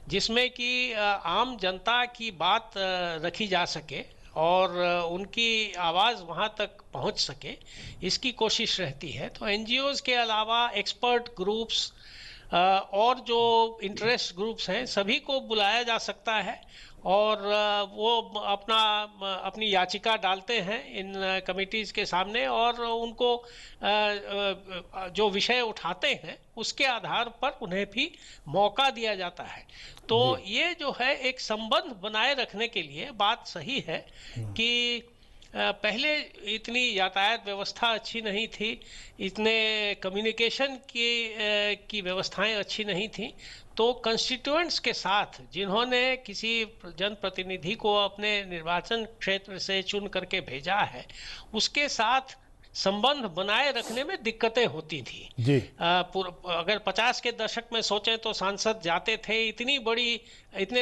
जिसमें कि आम जनता की बात रखी जा सके और उनकी आवाज़ वहाँ तक पहुँच सके, इसकी कोशिश रहती है। तो एनजीओज के अलावा एक्सपर्ट ग्रुप्स और जो इंटरेस्ट ग्रुप्स हैं सभी को बुलाया जा सकता है, और वो अपनी याचिका डालते हैं इन कमिटीज़ के सामने, और उनको जो विषय उठाते हैं उसके आधार पर उन्हें भी मौका दिया जाता है। तो ये जो है एक संबंध बनाए रखने के लिए बात सही है कि पहले इतनी यातायात व्यवस्था अच्छी नहीं थी, इतने कम्युनिकेशन की व्यवस्थाएं अच्छी नहीं थी, तो कंस्टिट्यूएंट्स के साथ जिन्होंने किसी जनप्रतिनिधि को अपने निर्वाचन क्षेत्र से चुन करके भेजा है उसके साथ संबंध बनाए रखने में दिक्कतें होती थी जी। अगर 50 के दशक में सोचें तो सांसद जाते थे, इतने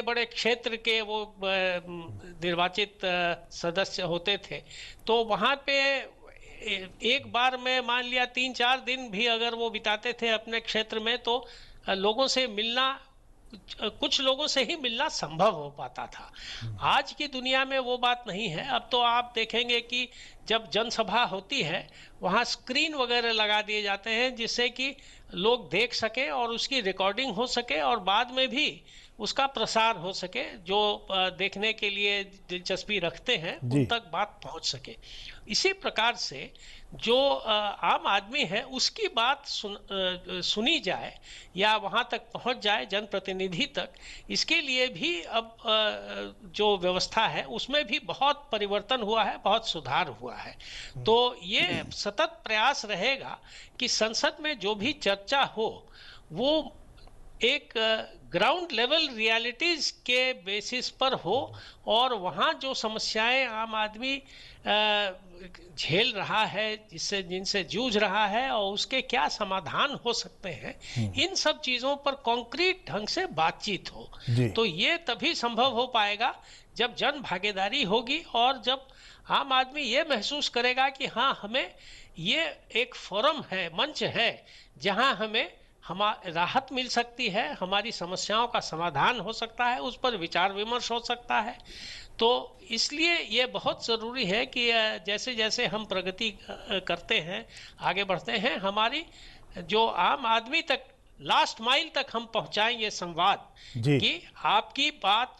बड़े क्षेत्र के वो निर्वाचित सदस्य होते थे, तो वहाँ पे एक बार में मान लिया 3-4 दिन भी अगर वो बिताते थे अपने क्षेत्र में, तो लोगों से मिलना, कुछ लोगों से ही मिलना संभव हो पाता था। आज की दुनिया में वो बात नहीं है। अब तो आप देखेंगे कि जब जनसभा होती है वहाँ स्क्रीन वगैरह लगा दिए जाते हैं जिससे कि लोग देख सके और उसकी रिकॉर्डिंग हो सके और बाद में भी उसका प्रसार हो सके, जो देखने के लिए दिलचस्पी रखते हैं उन तक बात पहुंच सके। इसी प्रकार से जो आम आदमी है उसकी बात सुनी जाए या वहां तक पहुंच जाए जनप्रतिनिधि तक, इसके लिए भी अब जो व्यवस्था है उसमें भी बहुत परिवर्तन हुआ है, बहुत सुधार हुआ है। तो ये सतत प्रयास रहेगा कि संसद में जो भी चर्चा हो वो एक ग्राउंड लेवल रियलिटीज के बेसिस पर हो, और वहाँ जो समस्याएं आम आदमी झेल रहा है, जिनसे जूझ रहा है और उसके क्या समाधान हो सकते हैं, इन सब चीज़ों पर कॉन्क्रीट ढंग से बातचीत हो। तो ये तभी संभव हो पाएगा जब जन भागीदारी होगी और जब आम आदमी ये महसूस करेगा कि हाँ, हमें ये एक फोरम है, मंच है, जहाँ हमें राहत मिल सकती है, हमारी समस्याओं का समाधान हो सकता है, उस पर विचार विमर्श हो सकता है। तो इसलिए ये बहुत ज़रूरी है कि जैसे जैसे हम प्रगति करते हैं, आगे बढ़ते हैं, हमारी जो आम आदमी तक, लास्ट माइल तक हम पहुंचाएं ये संवाद कि आपकी बात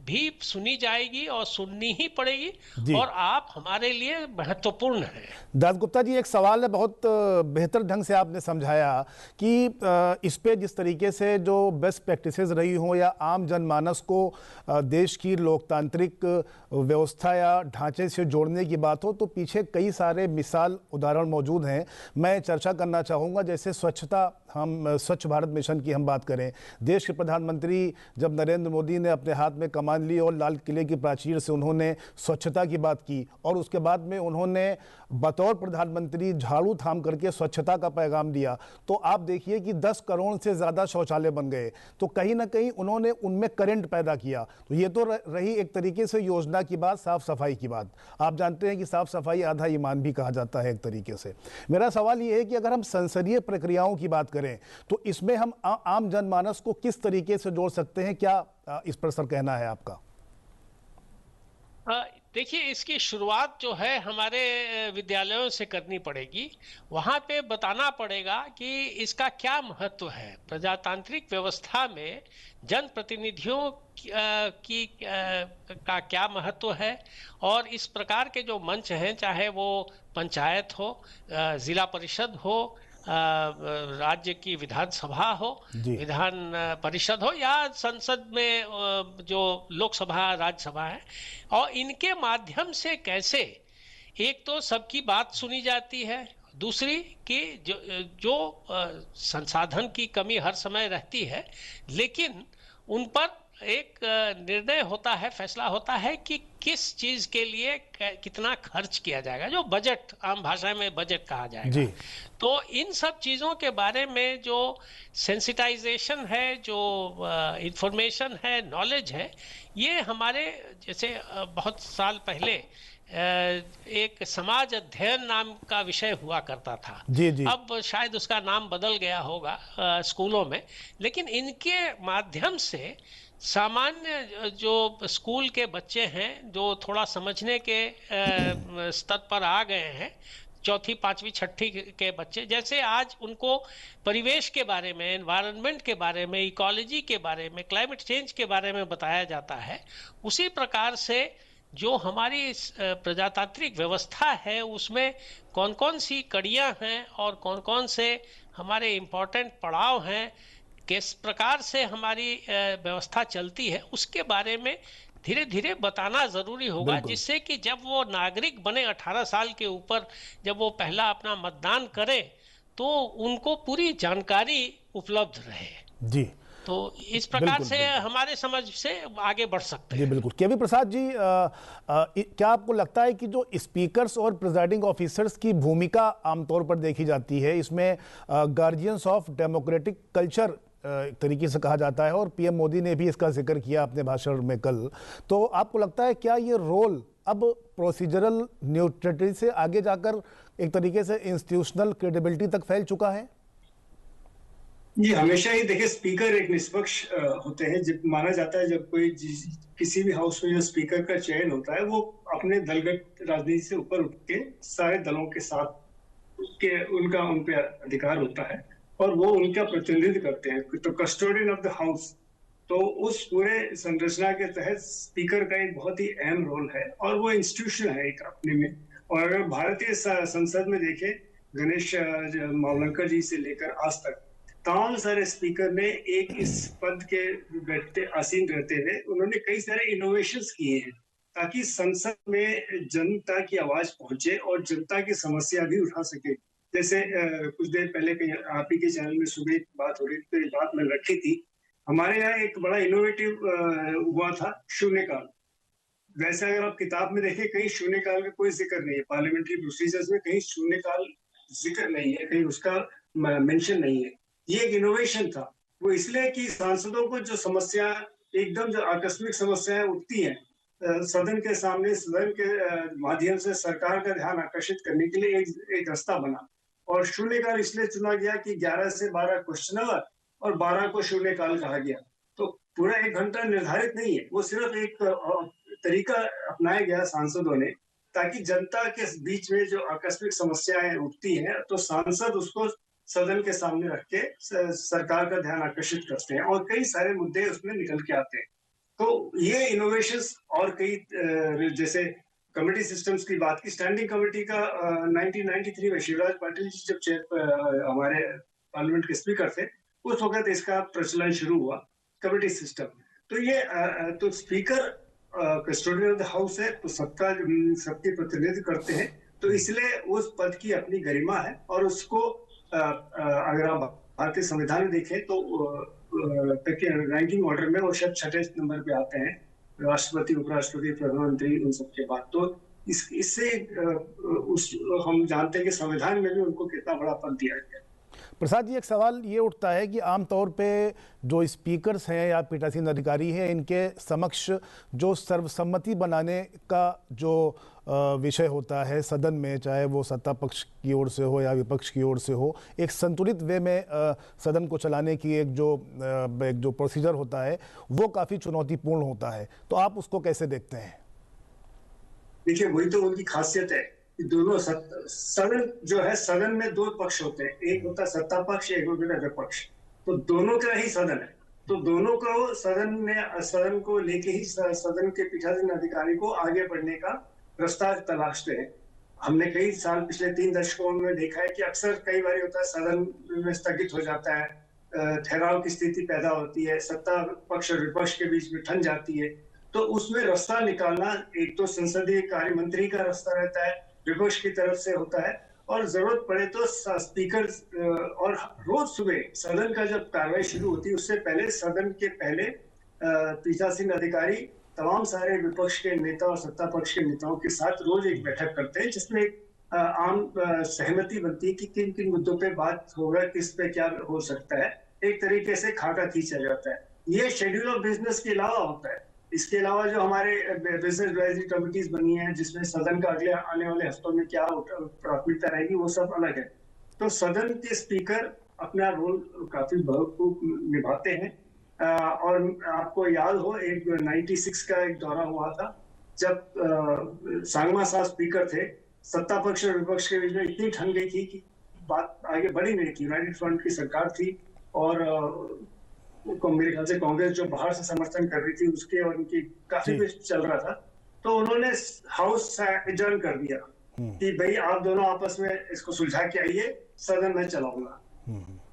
भी सुनी जाएगी और सुननी ही पड़ेगी और आप हमारे लिए महत्वपूर्ण हैं। दास गुप्ता जी, एक सवाल है, बहुत बेहतर ढंग से आपने समझाया कि इस पे जिस तरीके से जो बेस्ट प्रैक्टिसेस रही हों या आम जनमानस को देश की लोकतांत्रिक व्यवस्था या ढांचे से जोड़ने की बात हो, तो पीछे कई सारे मिसाल उदाहरण मौजूद हैं। मैं चर्चा करना चाहूँगा, जैसे स्वच्छता, हम स्वच्छ भारत मिशन की हम बात करें, देश के प्रधानमंत्री जब नरेंद्र मोदी ने अपने हाथ में कमान ली और लाल किले की प्राचीर से उन्होंने स्वच्छता की बात की और उसके बाद में उन्होंने बतौर प्रधानमंत्री झाड़ू थाम करके स्वच्छता का पैगाम दिया, तो आप देखिए कि 10 करोड़ से ज़्यादा शौचालय बन गए। तो कहीं ना कहीं उन्होंने उनमें करंट पैदा किया। तो ये तो रही एक तरीके से योजना की बात, साफ सफाई की बात। आप जानते हैं कि साफ सफाई आधा ईमान भी कहा जाता है एक तरीके से। मेरा सवाल ये है कि अगर हम संसदीय प्रक्रियाओं की बात करें तो इसमें हम आम जनमानस को किस तरीके से जोड़ सकते हैं, क्या इस पर सर कहना है आपका? देखिए, इसकी शुरुआत जो है हमारे विद्यालयों से करनी पड़ेगी। वहाँ पे बताना पड़ेगा कि इसका क्या महत्व है। प्रजातांत्रिक व्यवस्था में जनप्रतिनिधियों का क्या महत्व है और इस प्रकार के जो मंच हैं, चाहे वो पंचायत हो, जिला परिषद हो, राज्य की विधानसभा हो, विधान परिषद हो या संसद में जो लोकसभा राज्यसभा है, और इनके माध्यम से कैसे एक तो सबकी बात सुनी जाती है, दूसरी कि जो संसाधन की कमी हर समय रहती है, लेकिन उन पर एक निर्णय होता है, फैसला होता है कि किस चीज के लिए कितना खर्च किया जाएगा, जो बजट, आम भाषा में बजट कहा जाएगा। तो इन सब चीजों के बारे में जो सेंसिटाइजेशन है, जो इंफॉर्मेशन है, नॉलेज है, ये हमारे जैसे बहुत साल पहले एक समाज अध्ययन नाम का विषय हुआ करता था। अब शायद उसका नाम बदल गया होगा स्कूलों में, लेकिन इनके माध्यम से सामान्य जो स्कूल के बच्चे हैं, जो थोड़ा समझने के स्तर पर आ गए हैं, चौथी, पांचवी, छठी के बच्चे, जैसे आज उनको परिवेश के बारे में, एनवायरनमेंट के बारे में, इकोलॉजी के बारे में, क्लाइमेट चेंज के बारे में बताया जाता है, उसी प्रकार से जो हमारी प्रजातांत्रिक व्यवस्था है उसमें कौन कौन सी कड़ियां हैं और कौन कौन से हमारे इम्पोर्टेंट पड़ाव हैं, किस प्रकार से हमारी व्यवस्था चलती है, उसके बारे में धीरे धीरे बताना जरूरी होगा, जिससे कि जब वो नागरिक बने 18 साल के ऊपर, जब वो पहला अपना मतदान करें, तो उनको पूरी जानकारी उपलब्ध रहे। जी, तो इस प्रकार से हमारे समझ से आगे बढ़ सकते हैं। जी बिल्कुल। केवी प्रसाद जी, क्या आपको लगता है कि जो स्पीकर्स और प्रिजाइडिंग ऑफिसर्स की भूमिका आमतौर पर देखी जाती है, इसमें गार्जियंस ऑफ डेमोक्रेटिक कल्चर एक तरीके से कहा जाता है और पीएम मोदी ने भी इसका जिक्र किया अपने भाषण में कल, तो आपको लगता है क्या ये रोल अब प्रोसीजरल न्यूट्रलिटी से आगे जाकर एक तरीके से इंस्टीट्यूशनल क्रेडिबिलिटी तक फैल चुका है? ये हमेशा ही देखिए, स्पीकर एक निष्पक्ष होते हैं। जब माना जाता है, जब कोई किसी भी हाउस में जो स्पीकर का चयन होता है, वो अपने दलगत राजनीति से ऊपर उठ के सारे दलों के साथ के उनका उन पे अधिकार होता है और वो उनका प्रतिनिधित्व करते हैं, तो कस्टोडियन ऑफ द हाउस। तो उस पूरे संरचना के तहत स्पीकर का एक बहुत ही अहम रोल है और वो इंस्टीट्यूशन है एक अपने में। और अगर भारतीय संसद में देखें, गणेश मावलंकर जी से लेकर आज तक तमाम सारे स्पीकर ने एक इस पद के बैठते आसीन रहते हुए उन्होंने कई सारे इनोवेशंस किए हैं ताकि संसद में जनता की आवाज पहुंचे और जनता की समस्या भी उठा सके। जैसे कुछ देर पहले कहीं आप ही के चैनल में सुबह बात हो रही थी, तो ये बात मैंने रखी थी। हमारे यहाँ एक बड़ा इनोवेटिव हुआ था शून्यकाल। वैसे अगर आप किताब में देखें, कहीं शून्यकाल का कोई जिक्र नहीं है, पार्लियामेंट्री प्रोसीजर्स में कहीं शून्यकाल जिक्र नहीं है, कहीं उसका मेंशन नहीं है। ये एक इनोवेशन था। वो इसलिए कि सांसदों को जो समस्या, एकदम जो आकस्मिक समस्याएं उठती हैं सदन के सामने, सदन के माध्यम से सरकार का ध्यान आकर्षित करने के लिए एक रास्ता बना। और शून्यकाल इसलिए चुना गया कि 11 से 12 क्वेश्चन आवर और 12 को शून्यकाल कहा गया। तो पूरा 1 घंटा निर्धारित नहीं है, वो सिर्फ एक तरीका अपनाया गया सांसदों ने, ताकि जनता के बीच में जो आकस्मिक समस्याएं उठती हैं तो सांसद उसको सदन के सामने रख के सरकार का ध्यान आकर्षित करते हैं और कई सारे मुद्दे उसमें निकल के आते हैं। तो ये इनोवेशंस और कई जैसे कमेटी सिस्टम्स की बात की, स्टैंडिंग कमेटी का 1993 में शिवराज पाटिल जी जब हमारे पार्लियामेंट के स्पीकर थे, उस वक्त इसका प्रचलन शुरू हुआ, कमेटी सिस्टम। तो ये तो speaker custodian of the house है, तो सबके प्रतिनिधित्व करते हैं, तो इसलिए उस पद की अपनी गरिमा है। और उसको अगर आप भारतीय संविधान में देखें तो रैंकिंग ऑर्डर में वो शायद 6ठे नंबर पे आते हैं, राष्ट्रपति, उपराष्ट्रपति, प्रधानमंत्री, उन सबके बाद। तो इससे हम जानते हैं कि संविधान में भी उनको कितना बड़ा पद दिया गया। प्रसाद जी, एक सवाल ये उठता है कि आमतौर पे जो स्पीकर्स हैं या पीठासीन अधिकारी हैं, इनके समक्ष जो सर्वसम्मति बनाने का जो विषय होता है सदन में, चाहे वो सत्ता पक्ष की ओर से हो या विपक्ष की ओर से हो, एक संतुलित वे में सदन को चलाने की एक जो प्रोसीजर होता है वो काफ़ी चुनौतीपूर्ण होता है। तो आप उसको कैसे देखते हैं? देखिए, वही तो उनकी खासियत है। दोनों सदन जो है, सदन में दो पक्ष होते हैं, एक होता है सत्ता पक्ष, एक होता है विपक्ष। तो दोनों का ही सदन है, तो दोनों को सदन को लेके ही सदन के पीठासीन अधिकारी को आगे बढ़ने का रास्ता तलाशते हैं। हमने कई साल, पिछले 3 दशकों में देखा है कि अक्सर कई बार होता है सदन में स्थगित हो जाता है, ठहराव की स्थिति पैदा होती है, सत्ता पक्ष और विपक्ष के बीच में ठन जाती है। तो उसमें रास्ता निकालना एक तो संसदीय कार्य मंत्री का रास्ता रहता है, विपक्ष की तरफ से होता है, और जरूरत पड़े तो स्पीकर। और रोज सुबह सदन का जब कार्रवाई शुरू होती है उससे पहले सदन के पहले पीठासीन अधिकारी तमाम सारे विपक्ष के नेता और सत्ता पक्ष के नेताओं के साथ रोज एक बैठक करते हैं, जिसमें एक आम सहमति बनती है कि किन किन मुद्दों पे बात होगा, किस पे क्या हो सकता है। एक तरीके से खाका खींचा जाता है। ये शेड्यूल ऑफ बिजनेस के अलावा होता है। इसके अलावा जो हमारे बिजनेस एडवाइजरी कमिटीज बनी है, जिसमें सदन का अगले आने वाले हफ्तों में क्या प्राथमिकता रहेगी, वो सब अलग है। तो सदन के स्पीकर अपना रोल काफी भरपूर निभाते हैं। और आपको याद हो, एक 96 का एक दौरा हुआ था जब सांगमा साहब स्पीकर थे, सत्ता पक्ष और विपक्ष के बीच में इतनी ठन गई थी कि बात आगे बढ़ी नहीं थी। यूनाइटेड फ्रंट की सरकार थी और मेरे ख्याल से कांग्रेस जो बाहर से समर्थन कर रही थी उसके और उनकी काफी कुछ चल रहा था। तो उन्होंने हाउस एडजर्न कर दिया कि भाई आप दोनों आपस में इसको सुलझा के आइए, सदन में चलाऊंगा।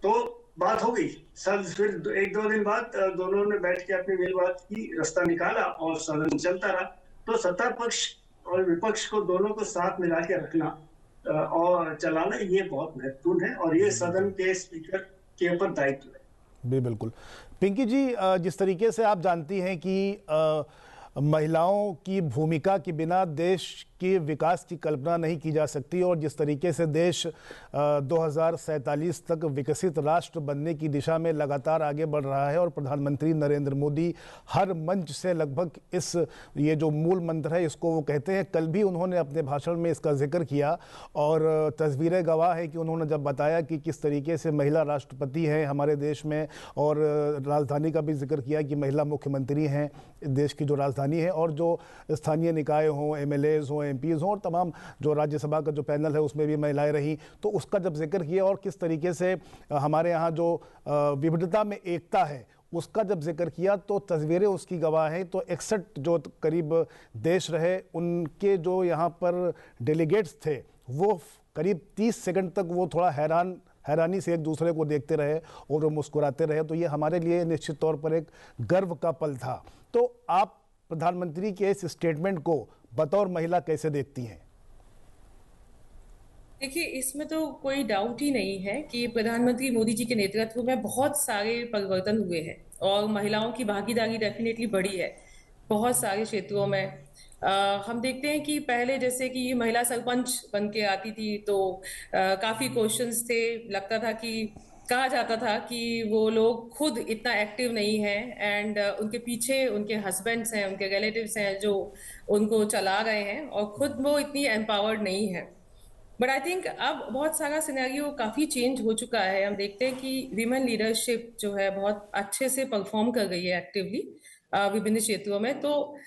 तो बात हो गई। फिर 1-2 दिन बाद दोनों ने बैठ के अपनी मिल बात की, रास्ता निकाला और सदन चलता रहा। तो सत्ता पक्ष और विपक्ष को दोनों को साथ मिला के रखना और चलाना, ये बहुत महत्वपूर्ण है और ये सदन के स्पीकर के ऊपर दायित्व है। बिल्कुल। पिंकी जी, जिस तरीके से आप जानती हैं कि महिलाओं की भूमिका के बिना देश के विकास की कल्पना नहीं की जा सकती और जिस तरीके से देश 2047 तक विकसित राष्ट्र बनने की दिशा में लगातार आगे बढ़ रहा है और प्रधानमंत्री नरेंद्र मोदी हर मंच से लगभग ये जो मूल मंत्र है इसको वो कहते हैं। कल भी उन्होंने अपने भाषण में इसका जिक्र किया और तस्वीरें गवाह है कि उन्होंने जब बताया कि किस तरीके से महिला राष्ट्रपति हैं हमारे देश में और राजधानी का भी जिक्र किया कि महिला मुख्यमंत्री हैं देश की जो राजधानी है और जो स्थानीय निकाय हों, MLAs हों, MPs हों और तमाम जो राज्यसभा का जो पैनल है उसमें भी महिलाएं रहीं, तो उसका जब जिक्र किया और किस तरीके से हमारे यहाँ जो विविधता में एकता है उसका जब जिक्र किया तो तस्वीरें उसकी गवाह हैं। तो 61 जो करीब देश रहे उनके जो यहाँ पर डेलीगेट्स थे वो करीब 30 सेकंड तक वो थोड़ा हैरानी से एक दूसरे को देखते रहे और वो मुस्कुराते रहे। तो ये हमारे लिए निश्चित तौर पर एक गर्व का पल था। तो आप प्रधानमंत्री के इस स्टेटमेंट को बतौर महिला कैसे देखती हैं? देखिए, इसमें तो कोई डाउट ही नहीं है कि प्रधानमंत्री मोदी जी के नेतृत्व में बहुत सारे परिवर्तन हुए हैं और महिलाओं की भागीदारी डेफिनेटली बढ़ी है बहुत सारे क्षेत्रों में। हम देखते हैं कि पहले जैसे कि महिला सरपंच बन के आती थी तो काफी क्वेश्चंस थे, लगता था कि कहा जाता था कि वो लोग खुद इतना एक्टिव नहीं है एंड उनके पीछे उनके हस्बैंड्स हैं, उनके रिलेटिव्स हैं जो उनको चला रहे हैं और खुद वो इतनी एम्पावर्ड नहीं है। बट आई थिंक अब बहुत सारा सिनेरियो काफी चेंज हो चुका है। हम देखते हैं कि विमेन लीडरशिप जो है बहुत अच्छे से परफॉर्म कर गई है एक्टिवली विभिन्न क्षेत्रों में। तो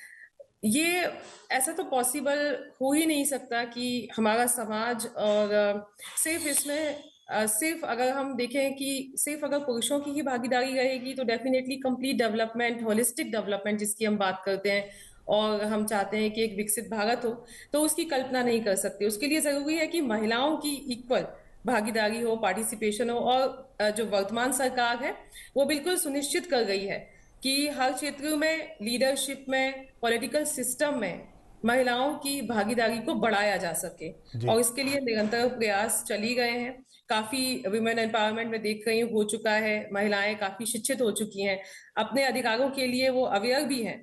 ये ऐसा तो पॉसिबल हो ही नहीं सकता कि हमारा समाज और सिर्फ इसमें सिर्फ अगर हम देखें कि सिर्फ अगर पुरुषों की ही भागीदारी रहेगी तो definitely complete development, holistic development जिसकी हम बात करते हैं और हम चाहते हैं कि एक विकसित भारत हो, तो उसकी कल्पना नहीं कर सकते। उसके लिए जरूरी है कि महिलाओं की इक्वल भागीदारी हो, पार्टिसिपेशन हो, और जो वर्तमान सरकार है वो बिल्कुल सुनिश्चित कर गई है कि हर क्षेत्र में, लीडरशिप में, पॉलिटिकल सिस्टम में महिलाओं की भागीदारी को बढ़ाया जा सके, और इसके लिए निरंतर प्रयास चली गए हैं। काफी विमेन एम्पावरमेंट में देख रही हूँ हो चुका है, महिलाएं काफी शिक्षित हो चुकी हैं, अपने अधिकारों के लिए वो अवेयर भी हैं।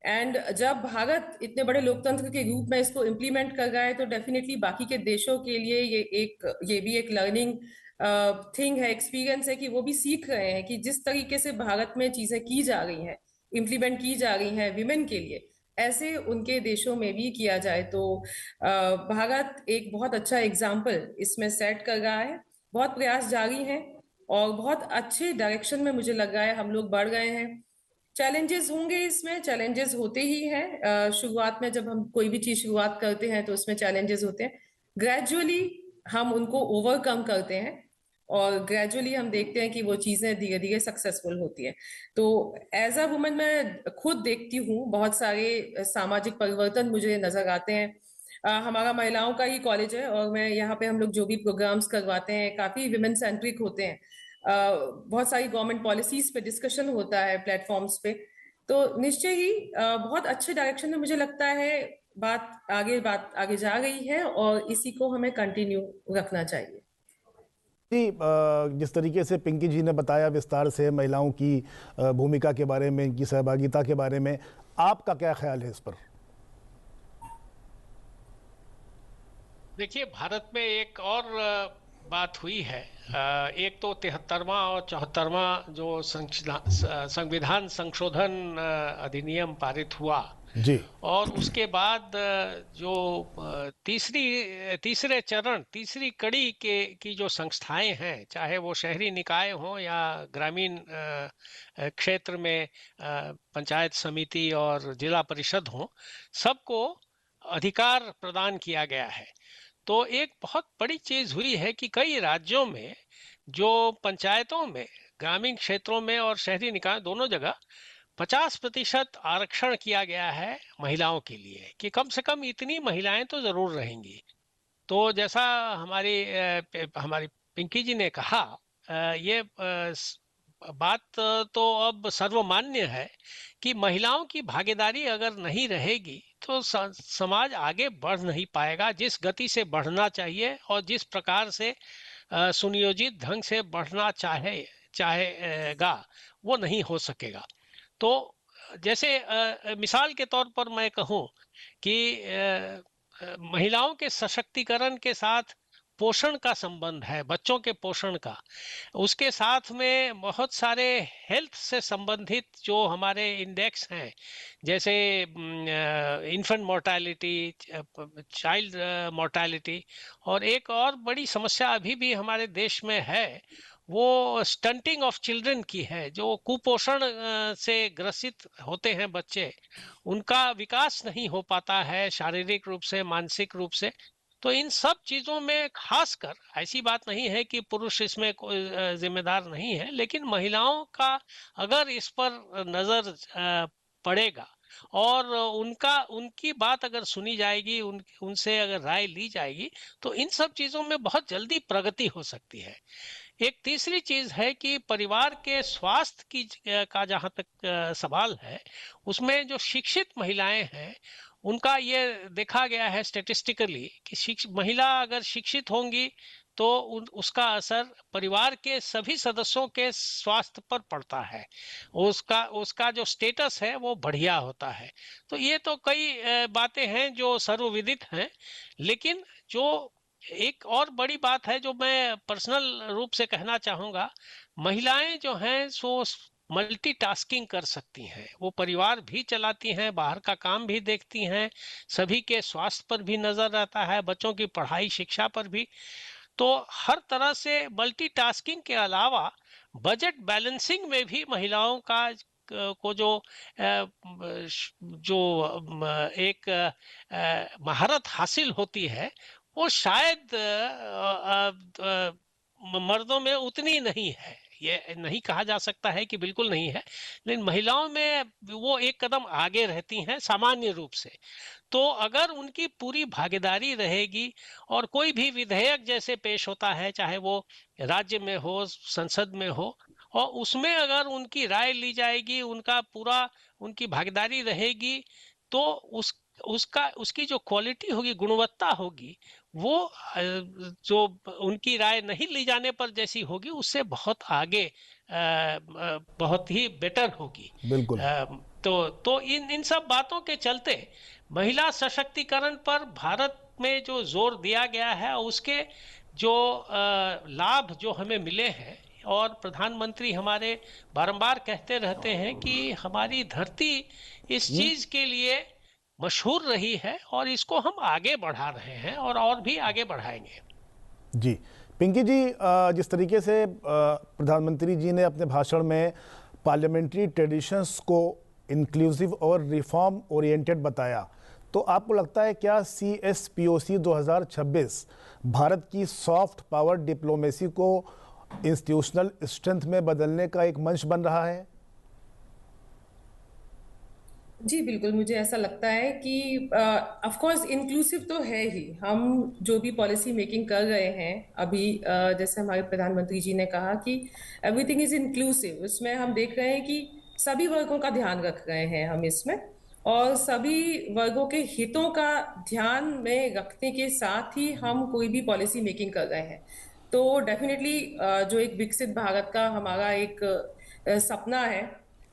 एंड जब भारत इतने बड़े लोकतंत्र के रूप में इसको इम्प्लीमेंट कर रहा है तो डेफिनेटली बाकी के देशों के लिए ये भी एक लर्निंग थिंग है, एक्सपीरियंस है कि वो भी सीख रहे हैं कि जिस तरीके से भारत में चीजें की जा रही हैं, इम्प्लीमेंट की जा रही हैं विमेन के लिए, ऐसे उनके देशों में भी किया जाए। तो भारत एक बहुत अच्छा एग्जाम्पल इसमें सेट कर रहा है। बहुत प्रयास जारी हैं और बहुत अच्छे डायरेक्शन में मुझे लग रहा है हम लोग बढ़ गए हैं। चैलेंजेस होंगे, इसमें चैलेंजेस होते ही हैं। शुरुआत में जब हम कोई भी चीज शुरुआत करते हैं तो उसमें चैलेंजेस होते हैं। ग्रेजुअली हम उनको ओवरकम करते हैं और ग्रेजुअली हम देखते हैं कि वो चीजें धीरे धीरे सक्सेसफुल होती हैं। तो एज अ वुमन मैं खुद देखती हूँ बहुत सारे सामाजिक परिवर्तन मुझे नजर आते हैं। हमारा महिलाओं का ही कॉलेज है और मैं यहाँ पे हम लोग जो भी प्रोग्राम्स करवाते हैं काफी विमेन सेंट्रिक होते हैं। बहुत सारी गवर्नमेंट पॉलिसीज पे डिस्कशन होता है प्लेटफॉर्म्स पे, तो निश्चय ही बहुत अच्छे डायरेक्शन में मुझे लगता है बात आगे जा रही है और इसी को हमें कंटिन्यू रखना चाहिए। जी, जिस तरीके से पिंकी जी ने बताया विस्तार से महिलाओं की भूमिका के बारे में, इनकी सहभागिता के बारे में, आपका क्या ख्याल है इस पर? देखिए, भारत में एक और बात हुई है। एक तो 73वां और 74वां जो संविधान संशोधन अधिनियम पारित हुआ जी, और उसके बाद जो तीसरे चरण, तीसरी कड़ी की जो संस्थाएं हैं, चाहे वो शहरी निकाय हो या ग्रामीण क्षेत्र में पंचायत समिति और जिला परिषद हो, सबको अधिकार प्रदान किया गया है। तो एक बहुत बड़ी चीज हुई है कि कई राज्यों में जो पंचायतों में, ग्रामीण क्षेत्रों में और शहरी निकाय दोनों जगह 50% आरक्षण किया गया है महिलाओं के लिए, कि कम से कम इतनी महिलाएं तो जरूर रहेंगी। तो जैसा हमारी पिंकी जी ने कहा, ये बात तो अब सर्वमान्य है कि महिलाओं की भागीदारी अगर नहीं रहेगी तो समाज आगे बढ़ नहीं पाएगा जिस गति से बढ़ना चाहिए और जिस प्रकार से सुनियोजित ढंग से बढ़ना चाहेगा वो नहीं हो सकेगा। तो जैसे मिसाल के तौर पर मैं कहूँ कि महिलाओं के सशक्तिकरण के साथ पोषण का संबंध है, बच्चों के पोषण का। उसके साथ में बहुत सारे हेल्थ से संबंधित जो हमारे इंडेक्स हैं, जैसे इन्फेंट मोर्टालिटी, चाइल्ड मोर्टालिटी, और एक और बड़ी समस्या अभी भी हमारे देश में है वो स्टंटिंग ऑफ चिल्ड्रन की है। जो कुपोषण से ग्रसित होते हैं बच्चे, उनका विकास नहीं हो पाता है शारीरिक रूप से, मानसिक रूप से। तो इन सब चीजों में खासकर, ऐसी बात नहीं है कि पुरुष इसमें कोई जिम्मेदार नहीं है, लेकिन महिलाओं का अगर इस पर नजर पड़ेगा और उनकी बात अगर सुनी जाएगी, उनसे अगर राय ली जाएगी, तो इन सब चीजों में बहुत जल्दी प्रगति हो सकती है। एक तीसरी चीज है कि परिवार के स्वास्थ्य की का जहां तक सवाल है, उसमें जो शिक्षित महिलाएं हैं उनका ये देखा गया है स्टेटिस्टिकली कि महिला अगर शिक्षित होंगी तो उसका असर परिवार के सभी सदस्यों के स्वास्थ्य पर पड़ता है, उसका जो स्टेटस है वो बढ़िया होता है। तो ये तो कई बातें हैं जो सर्वविदित हैं, लेकिन जो एक और बड़ी बात है जो मैं पर्सनल रूप से कहना चाहूंगा, महिलाएं जो हैं सो मल्टीटास्किंग कर सकती हैं। वो परिवार भी चलाती हैं, बाहर का काम भी देखती हैं, सभी के स्वास्थ्य पर भी नजर रहता है, बच्चों की पढ़ाई शिक्षा पर भी। तो हर तरह से मल्टीटास्किंग के अलावा बजट बैलेंसिंग में भी महिलाओं का को जो एक महारत हासिल होती है वो शायद मर्दों में उतनी नहीं है। ये नहीं कहा जा सकता है कि बिल्कुल नहीं है, लेकिन महिलाओं में वो एक कदम आगे रहती हैं सामान्य रूप से। तो अगर उनकी पूरी भागीदारी रहेगी और कोई भी विधेयक जैसे पेश होता है, चाहे वो राज्य में हो, संसद में हो, और उसमें अगर उनकी राय ली जाएगी, उनकी भागीदारी रहेगी, तो उसकी जो क्वालिटी होगी, गुणवत्ता होगी, वो जो उनकी राय नहीं ली जाने पर जैसी होगी उससे बहुत आगे बहुत ही बेटर होगी। बिल्कुल। तो इन सब बातों के चलते महिला सशक्तिकरण पर भारत में जो जोर दिया गया है, उसके जो लाभ जो हमें मिले हैं, और प्रधानमंत्री हमारे बारंबार कहते रहते हैं कि हमारी धरती इस चीज के लिए मशहूर रही है और इसको हम आगे बढ़ा रहे हैं और भी आगे बढ़ाएंगे। जी पिंकी जी, जिस तरीके से प्रधानमंत्री जी ने अपने भाषण में पार्लियामेंट्री ट्रेडिशंस को इंक्लूसिव और रिफॉर्म ओरिएंटेड बताया, तो आपको लगता है क्या CSPOC 2026 भारत की सॉफ्ट पावर डिप्लोमेसी को इंस्टीट्यूशनल स्ट्रेंथ में बदलने का एक मंच बन रहा है? जी बिल्कुल, मुझे ऐसा लगता है कि ऑफ कोर्स इंक्लूसिव तो है ही। हम जो भी पॉलिसी मेकिंग कर रहे हैं अभी, जैसे हमारे प्रधानमंत्री जी ने कहा कि एवरीथिंग इज इंक्लूसिव, उसमें हम देख रहे हैं कि सभी वर्गों का ध्यान रख रहे हैं हम इसमें, और सभी वर्गों के हितों का ध्यान में रखने के साथ ही हम कोई भी पॉलिसी मेकिंग कर रहे हैं। तो डेफिनेटली जो एक विकसित भारत का हमारा एक सपना है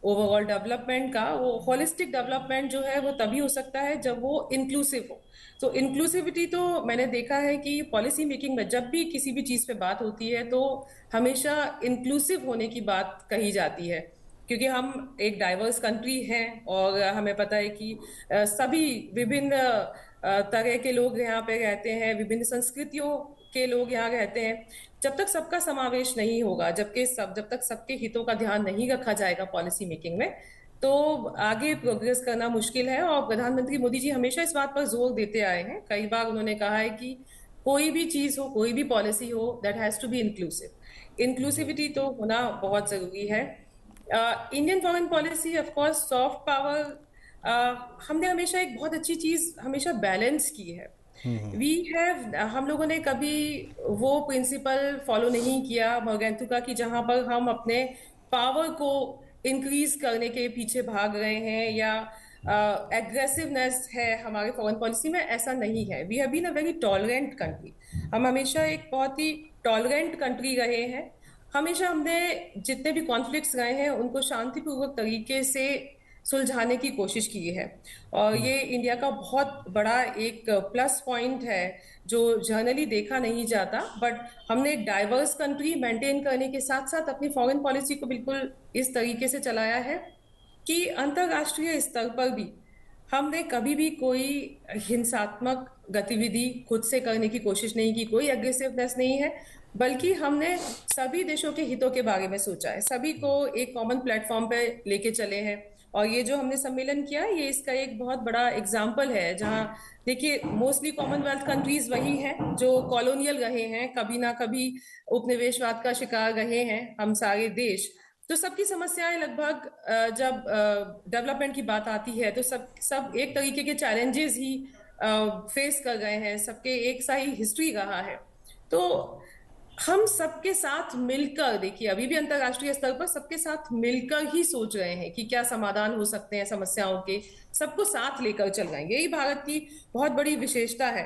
ओवरऑल डेवलपमेंट का, वो होलिस्टिक डेवलपमेंट जो है वो तभी हो सकता है जब वो इंक्लूसिव हो। तो इंक्लूसिविटी तो मैंने देखा है कि पॉलिसी मेकिंग में जब भी किसी भी चीज़ पे बात होती है तो हमेशा इंक्लूसिव होने की बात कही जाती है, क्योंकि हम एक डाइवर्स कंट्री हैं और हमें पता है कि सभी विभिन्न तरह के लोग यहाँ पे रहते हैं, विभिन्न संस्कृतियों के लोग यहाँ रहते हैं। जब तक सबका समावेश नहीं होगा, जब तक सबके हितों का ध्यान नहीं रखा जाएगा पॉलिसी मेकिंग में, तो आगे प्रोग्रेस करना मुश्किल है। और प्रधानमंत्री मोदी जी हमेशा इस बात पर जोर देते आए हैं। कई बार उन्होंने कहा है कि कोई भी चीज हो, कोई भी पॉलिसी हो, that has to be inclusive. Inclusivity तो होना बहुत जरूरी है। Indian foreign policy of course soft power, हमने हमेशा एक बहुत अच्छी चीज हमेशा बैलेंस की है। हम लोगों ने कभी वो प्रिंसिपल फॉलो नहीं किया मर्गेंथु का कि जहां पर हम अपने पावर को इंक्रीज करने के पीछे भाग रहे हैं या एग्रेसिवनेस है हमारे फॉरेन पॉलिसी में। ऐसा नहीं है। We have been a very tolerant country. हम हमेशा एक बहुत ही टॉलरेंट कंट्री रहे हैं। हमेशा हमने जितने भी कॉन्फ्लिक्ट्स रहे हैं उनको शांतिपूर्वक तरीके से सुलझाने की कोशिश की है, और ये इंडिया का बहुत बड़ा एक प्लस पॉइंट है जो जनरली देखा नहीं जाता। बट हमने एक डाइवर्स कंट्री मेंटेन करने के साथ साथ अपनी फॉरेन पॉलिसी को बिल्कुल इस तरीके से चलाया है कि अंतर्राष्ट्रीय स्तर पर भी हमने कभी भी कोई हिंसात्मक गतिविधि खुद से करने की कोशिश नहीं की, कोई एग्रेसिवनेस नहीं है, बल्कि हमने सभी देशों के हितों के बारे में सोचा है, सभी को एक कॉमन प्लेटफॉर्म पे लेके चले हैं। और ये जो हमने सम्मेलन किया, ये इसका एक बहुत बड़ा एग्जाम्पल है, जहाँ देखिए मोस्टली कॉमनवेल्थ कंट्रीज वही हैं जो कॉलोनियल रहे हैं, कभी ना कभी उपनिवेशवाद का शिकार रहे हैं हम सारे देश। तो सबकी समस्याएं लगभग जब डेवलपमेंट की बात आती है तो सब एक तरीके के चैलेंजेस ही फेस कर गए हैं, सबके एक सा ही हिस्ट्री रहा है। तो हम सबके साथ मिलकर, देखिए अभी भी अंतर्राष्ट्रीय स्तर पर सबके साथ मिलकर ही सोच रहे हैं कि क्या समाधान हो सकते हैं समस्याओं के, सबको साथ लेकर चल रहे हैं। यही भारत की बहुत बड़ी विशेषता है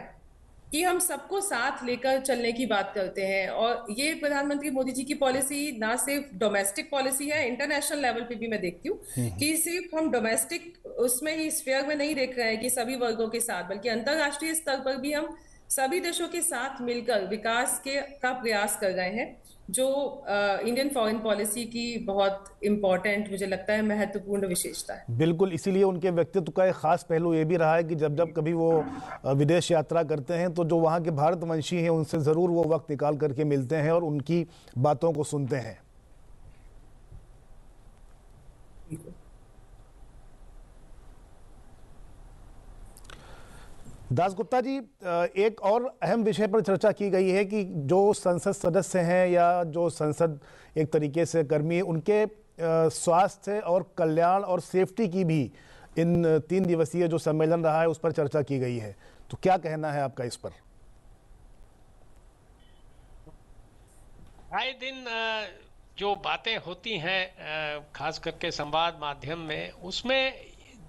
कि हम सबको साथ लेकर चलने की बात करते हैं। और ये प्रधानमंत्री मोदी जी की पॉलिसी ना सिर्फ डोमेस्टिक पॉलिसी है, इंटरनेशनल लेवल पे भी मैं देखती हूँ कि सिर्फ हम डोमेस्टिक उसमें ही स्फीयर में नहीं देख रहे हैं कि सभी वर्गों के साथ, बल्कि अंतर्राष्ट्रीय स्तर पर भी हम सभी देशों के साथ मिलकर विकास का प्रयास कर रहे हैं, जो इंडियन फॉरेन पॉलिसी की बहुत इंपॉर्टेंट, मुझे लगता है महत्वपूर्ण विशेषता है। बिल्कुल, इसीलिए उनके व्यक्तित्व का एक खास पहलू ये भी रहा है कि जब जब कभी वो विदेश यात्रा करते हैं तो जो वहाँ के भारतवंशी हैं उनसे ज़रूर वो वक्त निकाल करके मिलते हैं और उनकी बातों को सुनते हैं। दास गुप्ता जी, एक और अहम विषय पर चर्चा की गई है कि जो संसद सदस्य हैं या जो संसद एक तरीके से कर्मी, उनके स्वास्थ्य और कल्याण और सेफ्टी की भी इन 3 दिवसीय जो सम्मेलन रहा है उस पर चर्चा की गई है। तो क्या कहना है आपका इस पर? आए दिन जो बातें होती हैं खास करके संवाद माध्यम में, उसमें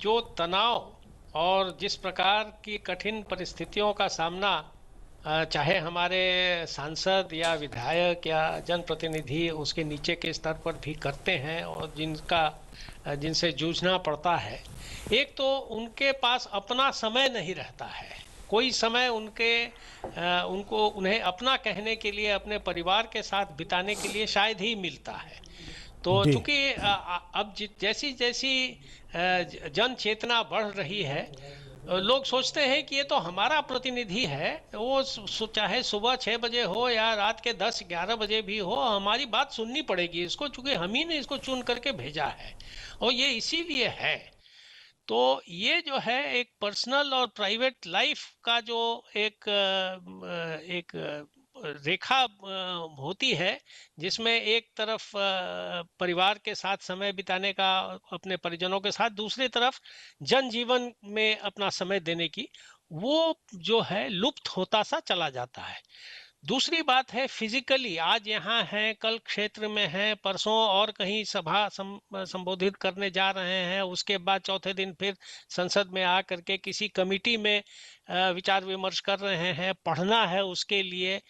जो तनाव और जिस प्रकार की कठिन परिस्थितियों का सामना चाहे हमारे सांसद या विधायक या जनप्रतिनिधि उसके नीचे के स्तर पर भी करते हैं और जिनसे जूझना पड़ता है, एक तो उनके पास अपना समय नहीं रहता है। कोई समय उन्हें अपना कहने के लिए, अपने परिवार के साथ बिताने के लिए शायद ही मिलता है। तो चूंकि अब जैसी जैसी जन चेतना बढ़ रही है, लोग सोचते हैं कि ये तो हमारा प्रतिनिधि है, वो चाहे सुबह 6 बजे हो या रात के 10-11 बजे भी हो, हमारी बात सुननी पड़ेगी इसको, चूंकि हम ही ने इसको चुन करके भेजा है और ये इसीलिए है। तो ये जो है एक पर्सनल और प्राइवेट लाइफ का जो एक रेखा होती है, जिसमें एक तरफ परिवार के साथ समय बिताने का अपने परिजनों के साथ, दूसरी तरफ जनजीवन में अपना समय देने की, वो जो है लुप्त होता सा चला जाता है। दूसरी बात है फिजिकली, आज यहाँ हैं, कल क्षेत्र में हैं, परसों और कहीं सभा संबोधित करने जा रहे हैं, उसके बाद चौथे दिन फिर संसद में आ करके किसी कमेटी में विचार विमर्श कर रहे हैं, पढ़ना है, उसके लिए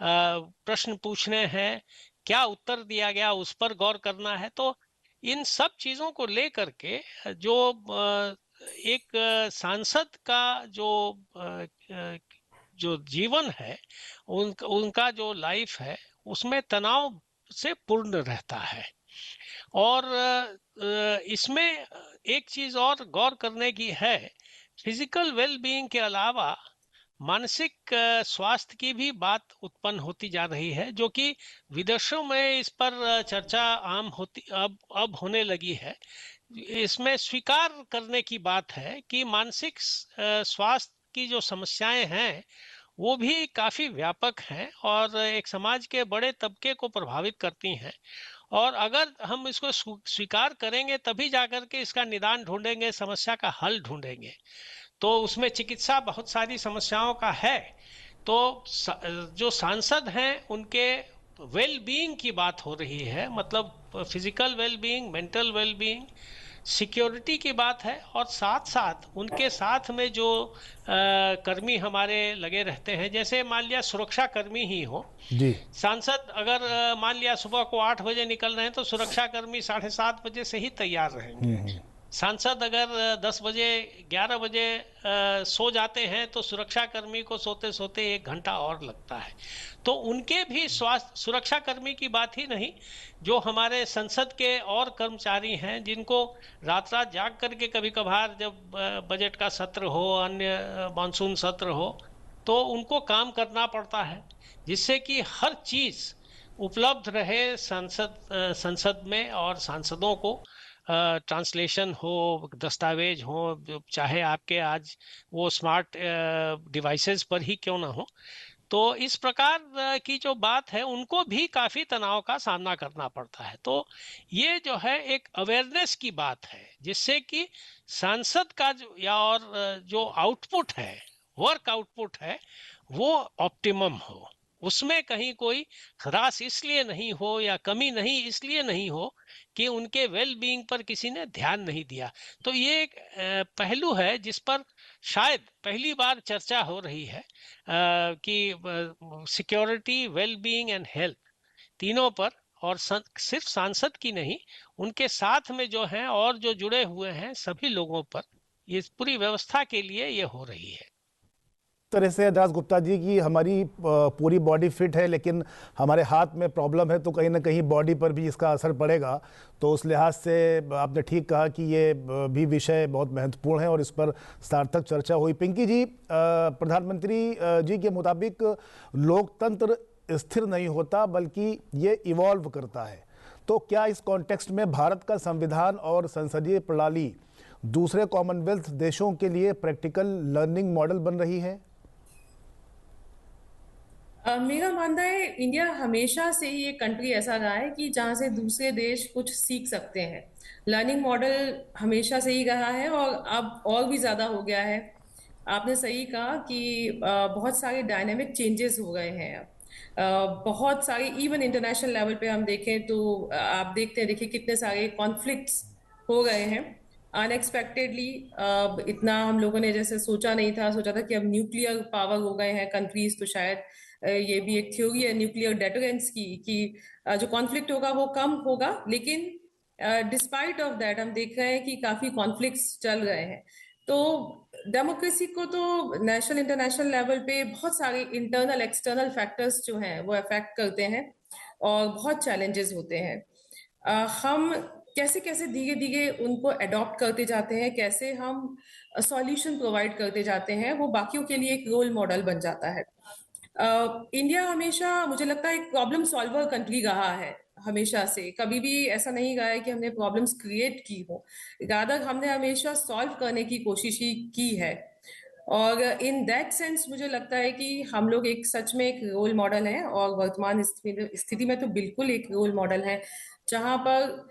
प्रश्न पूछने हैं, क्या उत्तर दिया गया उस पर गौर करना है। तो इन सब चीजों को लेकर के जो एक सांसद का जो जीवन है, उनका जो लाइफ है, उसमें तनाव से पूर्ण रहता है। और इसमें एक चीज और गौर करने की है, फिजिकल वेलबीइंग के अलावा मानसिक स्वास्थ्य की भी बात उत्पन्न होती जा रही है, जो कि विदेशों में इस पर चर्चा आम होती अब होने लगी है। इसमें स्वीकार करने की बात है कि मानसिक स्वास्थ्य की जो समस्याएं हैं वो भी काफी व्यापक हैं और एक समाज के बड़े तबके को प्रभावित करती हैं। और अगर हम इसको स्वीकार करेंगे तभी जाकर के इसका निदान ढूंढेंगे, समस्या का हल ढूंढेंगे। तो उसमें चिकित्सा बहुत सारी समस्याओं का है। तो जो सांसद हैं उनके वेल बीइंग की बात हो रही है, मतलब physical well being, mental well being, security की बात है। और साथ साथ उनके साथ में जो कर्मी हमारे लगे रहते हैं, जैसे मान लिया सुरक्षा कर्मी ही हो जी, सांसद अगर मान लिया सुबह को 8 बजे निकल रहे हैं तो सुरक्षा कर्मी 7:30 बजे से ही तैयार रहेंगे। सांसद अगर 10 बजे 11 बजे सो जाते हैं तो सुरक्षा कर्मी को सोते सोते 1 घंटा और लगता है। तो उनके भी स्वास्थ्य, सुरक्षा कर्मी की बात ही नहीं, जो हमारे संसद के और कर्मचारी हैं जिनको रात रात जाग करके कभी कभार जब बजट का सत्र हो, अन्य मानसून सत्र हो, तो उनको काम करना पड़ता है जिससे कि हर चीज उपलब्ध रहे संसद में और सांसदों को। ट्रांसलेशन हो, दस्तावेज हो, चाहे आपके आज वो स्मार्ट डिवाइसेस पर ही क्यों ना हो। तो इस प्रकार की जो बात है उनको भी काफी तनाव का सामना करना पड़ता है। तो ये जो है एक अवेयरनेस की बात है, जिससे कि सांसद का जो आउटपुट है, वर्क आउटपुट है, वो ऑप्टिमम हो, उसमें कहीं कोई ह्रास इसलिए नहीं हो या कमी नहीं इसलिए नहीं हो कि उनके वेल बीइंग पर किसी ने ध्यान नहीं दिया। तो ये एक पहलू है जिस पर शायद पहली बार चर्चा हो रही है कि security, well being and health, तीनों पर, और सिर्फ सांसद की नहीं, उनके साथ में जो हैं और जो जुड़े हुए हैं सभी लोगों पर, ये पूरी व्यवस्था के लिए ये हो रही है। तरह से दास गुप्ता जी की हमारी पूरी बॉडी फिट है लेकिन हमारे हाथ में प्रॉब्लम है, तो कहीं ना कहीं बॉडी पर भी इसका असर पड़ेगा। तो उस लिहाज से आपने ठीक कहा कि ये भी विषय बहुत महत्वपूर्ण है और इस पर सार्थक चर्चा हुई। पिंकी जी, प्रधानमंत्री जी के मुताबिक लोकतंत्र स्थिर नहीं होता बल्कि ये इवॉल्व करता है। तो क्या इस कॉन्टेक्स्ट में भारत का संविधान और संसदीय प्रणाली दूसरे कॉमनवेल्थ देशों के लिए प्रैक्टिकल लर्निंग मॉडल बन रही है? मेरा मानना है इंडिया हमेशा से ही एक कंट्री ऐसा रहा है कि जहाँ से दूसरे देश कुछ सीख सकते हैं। लर्निंग मॉडल हमेशा से ही रहा है और अब और भी ज़्यादा हो गया है। आपने सही कहा कि बहुत सारे डायनेमिक चेंजेस हो गए हैं अब। बहुत सारे इवन इंटरनेशनल लेवल पे हम देखें तो आप देखते हैं, देखिए कितने सारे कॉन्फ्लिक्ट्स हो गए हैं अनएक्सपेक्टेडली। इतना हम लोगों ने जैसे सोचा था कि अब न्यूक्लियर पावर हो गए हैं कंट्रीज, तो शायद ये भी एक थ्योरी है न्यूक्लियर डेटरेंस की कि जो कॉन्फ्लिक्ट होगा वो कम होगा, लेकिन डिस्पाइट ऑफ दैट हम देख रहे हैं कि काफी कॉन्फ्लिक्ट्स चल रहे हैं। तो डेमोक्रेसी को तो नेशनल इंटरनेशनल लेवल पे बहुत सारे इंटरनल एक्सटर्नल फैक्टर्स जो हैं वो अफेक्ट करते हैं और बहुत चैलेंजेस होते हैं। हम कैसे कैसे धीरे धीरे उनको अडॉप्ट करते जाते हैं, कैसे हम सॉल्यूशन प्रोवाइड करते जाते हैं, वो बाकियों के लिए एक रोल मॉडल बन जाता है। इंडिया हमेशा मुझे लगता है एक प्रॉब्लम सॉल्वर कंट्री रहा है हमेशा से। कभी भी ऐसा नहीं रहा है कि हमने प्रॉब्लम्स क्रिएट की हो, रादर हमने हमेशा सॉल्व करने की कोशिश ही की है। और इन दैट सेंस मुझे लगता है कि हम लोग एक सच में एक रोल मॉडल हैं और वर्तमान स्थिति में तो बिल्कुल एक रोल मॉडल है, जहां पर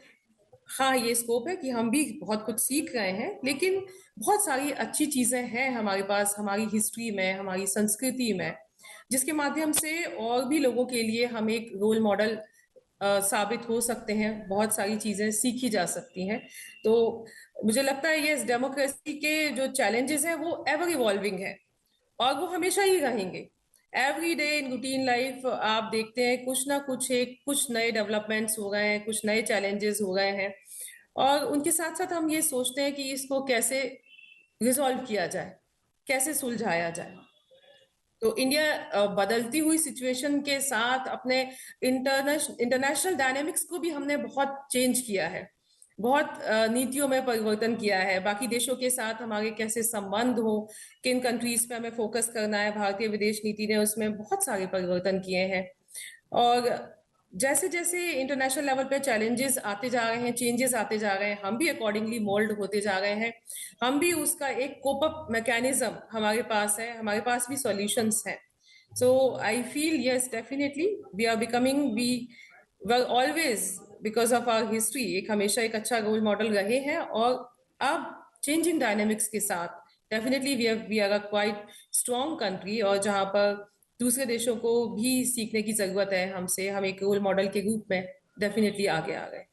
हाँ ये स्कोप है कि हम भी बहुत कुछ सीख रहे हैं, लेकिन बहुत सारी अच्छी चीजें हैं हमारे पास, हमारी हिस्ट्री में, हमारी संस्कृति में, जिसके माध्यम से और भी लोगों के लिए हम एक रोल मॉडल साबित हो सकते हैं। बहुत सारी चीजें सीखी जा सकती हैं। तो मुझे लगता है ये डेमोक्रेसी के जो चैलेंजेस हैं वो एवर इवॉल्विंग है और वो हमेशा ही रहेंगे। Every day in routine life आप देखते हैं कुछ नए डेवलपमेंट्स हो गए हैं, कुछ नए चैलेंजेस हो गए हैं, और उनके साथ साथ हम ये सोचते हैं कि इसको कैसे रिजॉल्व किया जाए, कैसे सुलझाया जाए। तो इंडिया बदलती हुई सिचुएशन के साथ अपने इंटरनेशनल डायनेमिक्स को भी हमने बहुत चेंज किया है, बहुत नीतियों में परिवर्तन किया है। बाकी देशों के साथ हमारे कैसे संबंध हो, किन कंट्रीज पे हमें फोकस करना है, भारतीय विदेश नीति ने उसमें बहुत सारे परिवर्तन किए हैं। और जैसे जैसे इंटरनेशनल लेवल पे चैलेंजेस आते जा रहे हैं, चेंजेस आते जा रहे हैं, हम भी अकॉर्डिंगली मोल्ड होते जा रहे हैं। हम भी उसका एक कोप अप मैकेनिज्म हमारे पास है, हमारे पास भी सॉल्यूशंस हैं। So I feel yes definitely we are becoming, we were always because of our history एक हमेशा एक अच्छा रोल मॉडल रहे हैं, और अब चेंजिंग डायनेमिक्स के साथ definitely we are a quite strong country, और जहां पर दूसरे देशों को भी सीखने की जरूरत है हमसे। हम एक रोल मॉडल के रूप में डेफिनेटली आगे आ गए।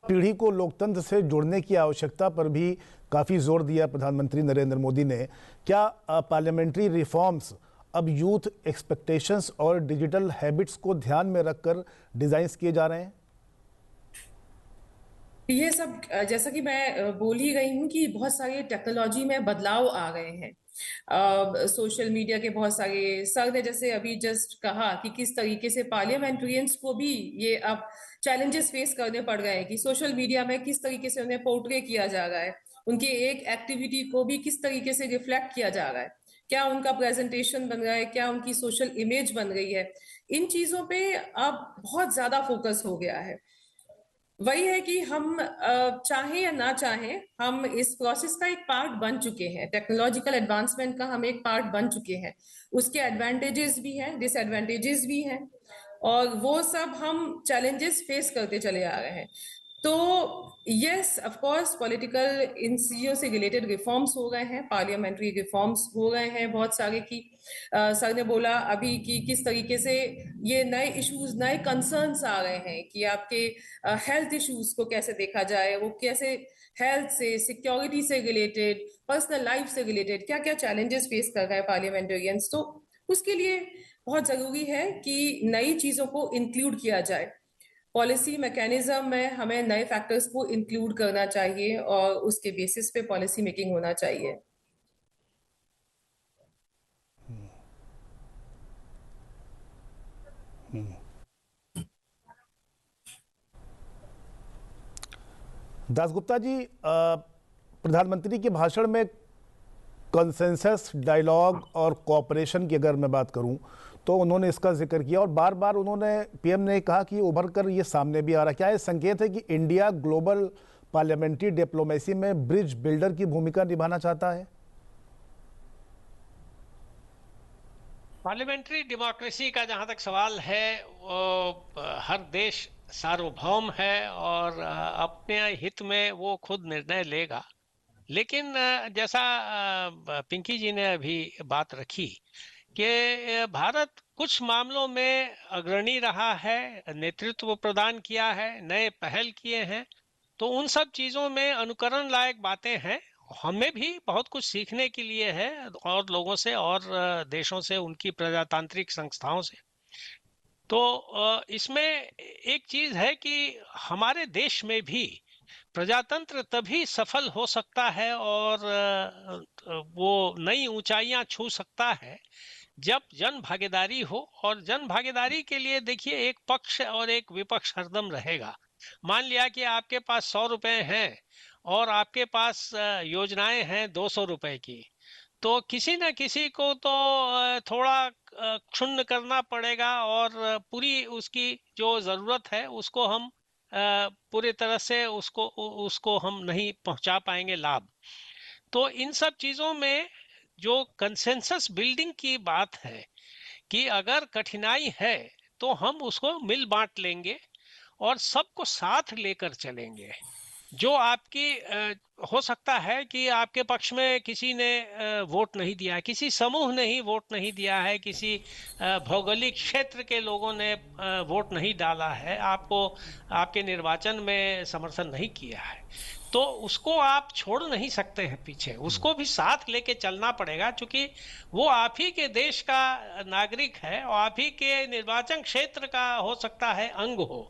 पीढ़ी को लोकतंत्र से जोड़ने की आवश्यकता पर भी काफ़ी जोर दिया प्रधानमंत्री नरेंद्र मोदी ने। क्या पार्लियामेंट्री रिफॉर्म्स अब यूथ एक्सपेक्टेशंस और डिजिटल हैबिट्स को ध्यान में रखकर डिजाइन किए जा रहे हैं? ये सब जैसा कि मैं बोल ही रही हूँ कि बहुत सारे टेक्नोलॉजी में बदलाव आ गए हैं। सोशल मीडिया के बहुत सारे, सर ने जैसे अभी जस्ट कहा कि किस तरीके से पार्लियामेंट्रियंस को भी ये अब चैलेंजेस फेस करने पड़ गए हैं कि सोशल मीडिया में किस तरीके से उन्हें पोर्ट्रे किया जा रहा है, उनकी एक एक्टिविटी को भी किस तरीके से रिफ्लेक्ट किया जा रहा है, क्या उनका प्रेजेंटेशन बन रहा है, क्या उनकी सोशल इमेज बन रही है। इन चीजों पे अब बहुत ज्यादा फोकस हो गया है। वही है कि हम चाहें या ना चाहें, हम इस प्रोसेस का एक पार्ट बन चुके हैं, टेक्नोलॉजिकल एडवांसमेंट का हम एक पार्ट बन चुके हैं। उसके एडवांटेजेस भी हैं, डिसएडवांटेजेस भी हैं, और वो सब हम चैलेंजेस फेस करते चले आ रहे हैं। तो यस ऑफ कोर्स पॉलिटिकल इन चीजों से रिलेटेड रिफॉर्म्स हो गए हैं, पार्लियामेंट्री रिफॉर्म्स हो गए हैं बहुत सारे की। सर ने बोला अभी कि किस तरीके से ये नए इश्यूज, नए कंसर्न्स आ रहे हैं कि आपके हेल्थ इश्यूज को कैसे देखा जाए, वो कैसे हेल्थ से, सिक्योरिटी से रिलेटेड, पर्सनल लाइफ से रिलेटेड क्या क्या चैलेंजेस फेस कर रहे हैं पार्लियामेंटेरियंस। तो उसके लिए बहुत जरूरी है कि नई चीजों को इंक्लूड किया जाए। पॉलिसी मैकेनिज्म में हमें नए फैक्टर्स को इंक्लूड करना चाहिए और उसके बेसिस पे पॉलिसी मेकिंग होना चाहिए। दासगुप्ता जी, प्रधानमंत्री के भाषण में कंसेंसस, डायलॉग और कोऑपरेशन की अगर मैं बात करूं तो उन्होंने इसका जिक्र किया, और बार बार उन्होंने, पीएम ने कहा कि उभर कर ये सामने भी आ रहा है। क्या ये संकेत है कि इंडिया ग्लोबल पार्लियामेंट्री डिप्लोमेसी में ब्रिज बिल्डर की भूमिका निभाना चाहता है? पार्लियामेंट्री डेमोक्रेसी का जहां तक सवाल है, वो हर देश सार्वभौम है और अपने हित में वो खुद निर्णय लेगा। लेकिन जैसा पिंकी जी ने अभी बात रखी कि भारत कुछ मामलों में अग्रणी रहा है, नेतृत्व प्रदान किया है, नए पहल किए हैं, तो उन सब चीज़ों में अनुकरण लायक बातें हैं। हमें भी बहुत कुछ सीखने के लिए है और लोगों से और देशों से, उनकी प्रजातांत्रिक संस्थाओं से। तो इसमें एक चीज़ है कि हमारे देश में भी प्रजातंत्र तभी सफल हो सकता है और वो नई ऊंचाइयां छू सकता है जब जन भागीदारी हो। और जन भागीदारी के लिए देखिए, एक पक्ष और एक विपक्ष हरदम रहेगा। मान लिया कि आपके पास 100 रुपए हैं और आपके पास योजनाएं हैं 200 रुपए की, तो किसी न किसी को तो थोड़ा क्षुण्ण करना पड़ेगा और पूरी उसकी जो जरूरत है उसको हम पूरी तरह से उसको हम नहीं पहुंचा पाएंगे लाभ। तो इन सब चीजों में जो कंसेंसस बिल्डिंग की बात है कि अगर कठिनाई है तो हम उसको मिल बांट लेंगे और सबको साथ लेकर चलेंगे। जो आपकी हो सकता है कि आपके पक्ष में किसी ने वोट नहीं दिया है, किसी समूह ने ही वोट नहीं दिया है, किसी भौगोलिक क्षेत्र के लोगों ने वोट नहीं डाला है, आपको आपके निर्वाचन में समर्थन नहीं किया है, तो उसको आप छोड़ नहीं सकते हैं पीछे, उसको भी साथ लेके चलना पड़ेगा, क्योंकि वो आप ही के देश का नागरिक है और आप ही के निर्वाचन क्षेत्र का हो सकता है अंग हो।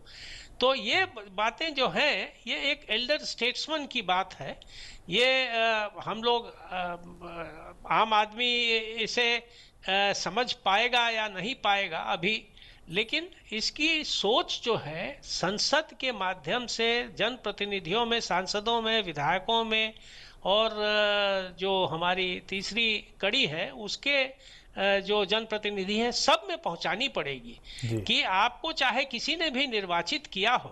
तो ये बातें जो हैं, ये एक एल्डर स्टेट्समैन की बात है। ये हम लोग आम आदमी इसे समझ पाएगा या नहीं पाएगा अभी, लेकिन इसकी सोच जो है संसद के माध्यम से जनप्रतिनिधियों में, सांसदों में, विधायकों में और जो हमारी तीसरी कड़ी है उसके जो जनप्रतिनिधि हैं सब में पहुंचानी पड़ेगी कि आपको चाहे किसी ने भी निर्वाचित किया हो,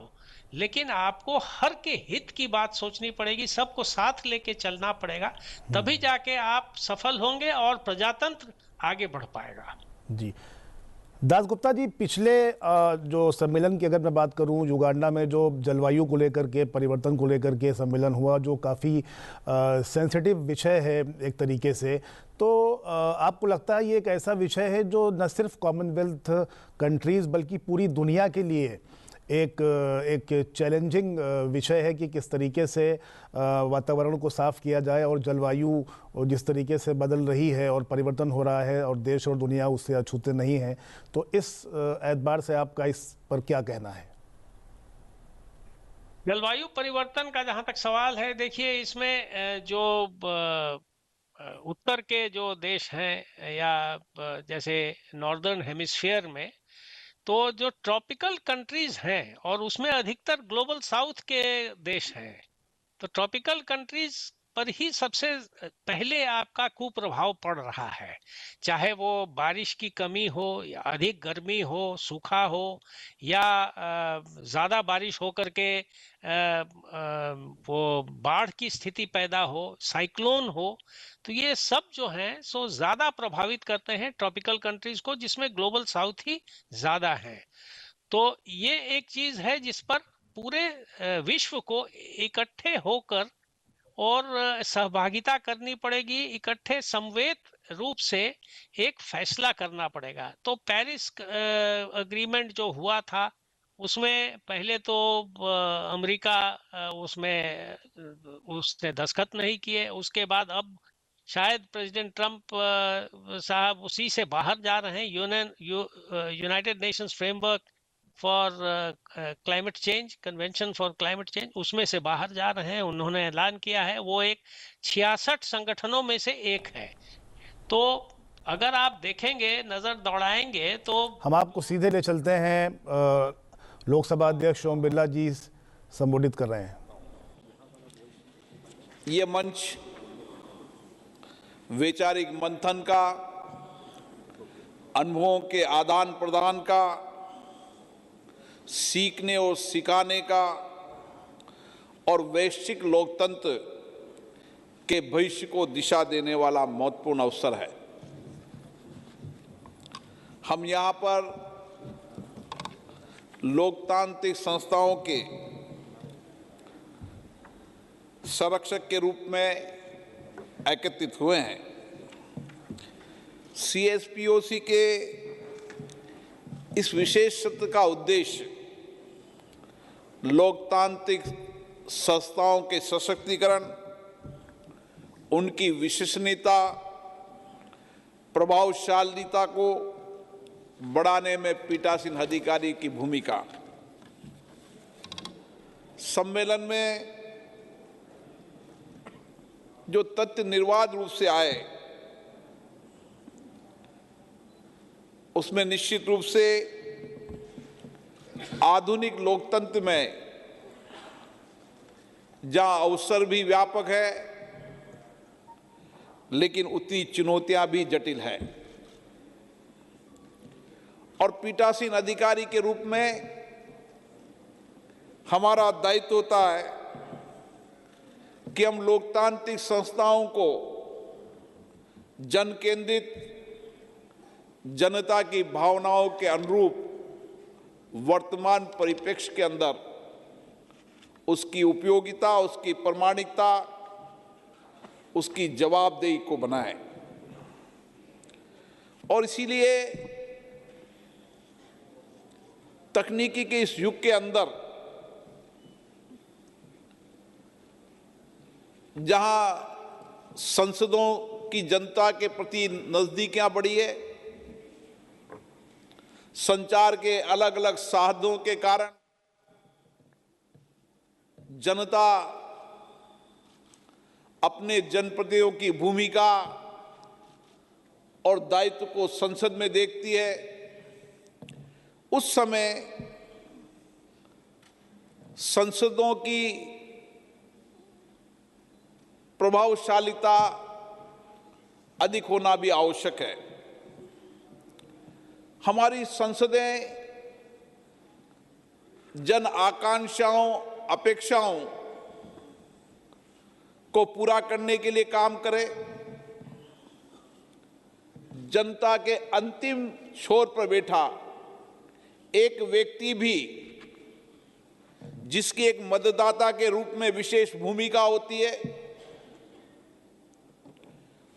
लेकिन आपको हर के हित की बात सोचनी पड़ेगी, सबको साथ लेके चलना पड़ेगा, तभी जाके आप सफल होंगे और प्रजातंत्र आगे बढ़ पाएगा। जी दासगुप्ता जी, पिछले जो सम्मेलन की अगर मैं बात करूं, युगांडा में जो जलवायु को लेकर के, परिवर्तन को लेकर के सम्मेलन हुआ, जो काफ़ी सेंसिटिव विषय है एक तरीके से, तो आपको लगता है ये एक ऐसा विषय है जो न सिर्फ कॉमनवेल्थ कंट्रीज़ बल्कि पूरी दुनिया के लिए एक चैलेंजिंग विषय है कि किस तरीके से वातावरण को साफ किया जाए और जलवायु जिस तरीके से बदल रही है और परिवर्तन हो रहा है और देश और दुनिया उससे अछूते नहीं है, तो इस एतबार से आपका इस पर क्या कहना है? जलवायु परिवर्तन का जहां तक सवाल है, देखिए इसमें जो उत्तर के जो देश हैं या जैसे नॉर्दर्न हेमिस्फीयर में, तो जो ट्रॉपिकल कंट्रीज हैं और उसमें अधिकतर ग्लोबल साउथ के देश हैं, तो ट्रॉपिकल कंट्रीज पर ही सबसे पहले आपका कुप्रभाव पड़ रहा है। चाहे वो बारिश की कमी हो या अधिक गर्मी हो, सूखा हो या ज़्यादा बारिश हो करके वो बाढ़ की स्थिति पैदा हो, साइक्लोन हो, तो ये सब जो हैं सो ज़्यादा प्रभावित करते हैं ट्रॉपिकल कंट्रीज को, जिसमें ग्लोबल साउथ ही ज़्यादा है। तो ये एक चीज़ है जिस पर पूरे विश्व को इकट्ठे होकर और सहभागिता करनी पड़ेगी, इकट्ठे समवेत रूप से एक फैसला करना पड़ेगा। तो पेरिस अग्रीमेंट जो हुआ था उसमें पहले तो अमेरिका उसने दस्तखत नहीं किए, उसके बाद अब शायद प्रेसिडेंट ट्रंप साहब उसी से बाहर जा रहे हैं। United Nations framework for climate change, convention for climate change, उसमें से बाहर जा रहे हैं। उन्होंने ऐलान किया है, वो एक 66 संगठनों में से एक है। तो अगर आप देखेंगे, नजर दौड़ाएंगे, तो हम आपको सीधे ले चलते हैं, लोकसभा अध्यक्ष ओम बिरला जी संबोधित कर रहे हैं। ये मंच वैचारिक मंथन का, अनुभवों के आदान प्रदान का, सीखने और सिखाने का और वैश्विक लोकतंत्र के भविष्य को दिशा देने वाला महत्वपूर्ण अवसर है। हम यहाँ पर लोकतांत्रिक संस्थाओं के संरक्षक के रूप में एकत्रित हुए हैं। CSPOC के इस विशेष सत्र का उद्देश्य लोकतांत्रिक संस्थाओं के सशक्तिकरण, उनकी विश्वसनीयता, प्रभावशालीता को बढ़ाने में पीठासीन अधिकारी की भूमिका। सम्मेलन में जो तथ्य निर्वाध रूप से आए उसमें निश्चित रूप से आधुनिक लोकतंत्र में जहां अवसर भी व्यापक है लेकिन उतनी चुनौतियां भी जटिल है, और पीठासीन अधिकारी के रूप में हमारा दायित्व होता है कि हम लोकतांत्रिक संस्थाओं को जन केंद्रित, जनता की भावनाओं के अनुरूप वर्तमान परिप्रेक्ष्य के अंदर उसकी उपयोगिता, उसकी प्रामाणिकता, उसकी जवाबदेही को बनाएं। और इसीलिए तकनीकी के इस युग के अंदर जहां संसदों की जनता के प्रति नजदीकियां बढ़ी है, संचार के अलग अलग साधनों के कारण जनता अपने जनप्रतिनिधियों की भूमिका और दायित्व को संसद में देखती है, उस समय संसदों की प्रभावशालीता अधिक होना भी आवश्यक है। हमारी संसदें जन आकांक्षाओं, अपेक्षाओं को पूरा करने के लिए काम करे, जनता के अंतिम छोर पर बैठा एक व्यक्ति भी जिसकी एक मतदाता के रूप में विशेष भूमिका होती है,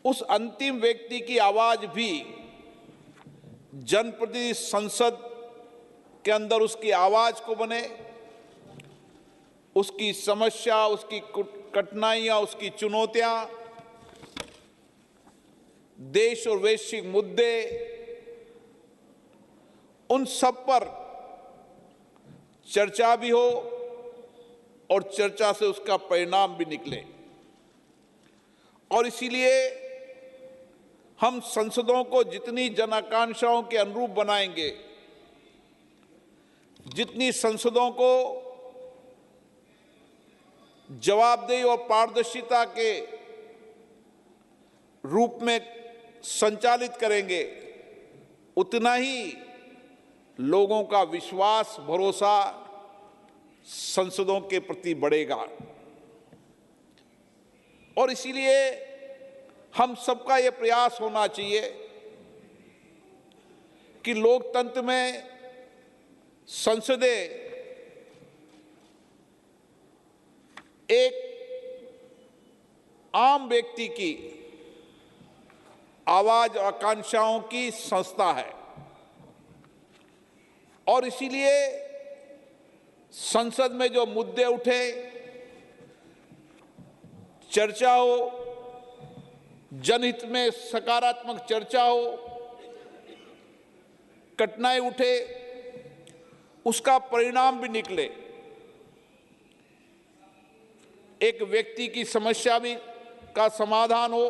उस अंतिम व्यक्ति की आवाज भी जनप्रतिनिधि संसद के अंदर उसकी आवाज को बने, उसकी समस्या, उसकी कठिनाइयां, उसकी चुनौतियां, देश और वैश्विक मुद्दे, उन सब पर चर्चा भी हो और चर्चा से उसका परिणाम भी निकले। और इसीलिए हम संसदों को जितनी जन आकांक्षाओं के अनुरूप बनाएंगे, जितनी संसदों को जवाबदेही और पारदर्शिता के रूप में संचालित करेंगे, उतना ही लोगों का विश्वास, भरोसा संसदों के प्रति बढ़ेगा। और इसीलिए हम सबका यह प्रयास होना चाहिए कि लोकतंत्र में संसदें एक आम व्यक्ति की आवाज, आकांक्षाओं की संस्था है, और इसीलिए संसद में जो मुद्दे उठे, चर्चा हो, जनहित में सकारात्मक चर्चा हो, कठिनाई उठे, उसका परिणाम भी निकले, एक व्यक्ति की समस्या भी का समाधान हो,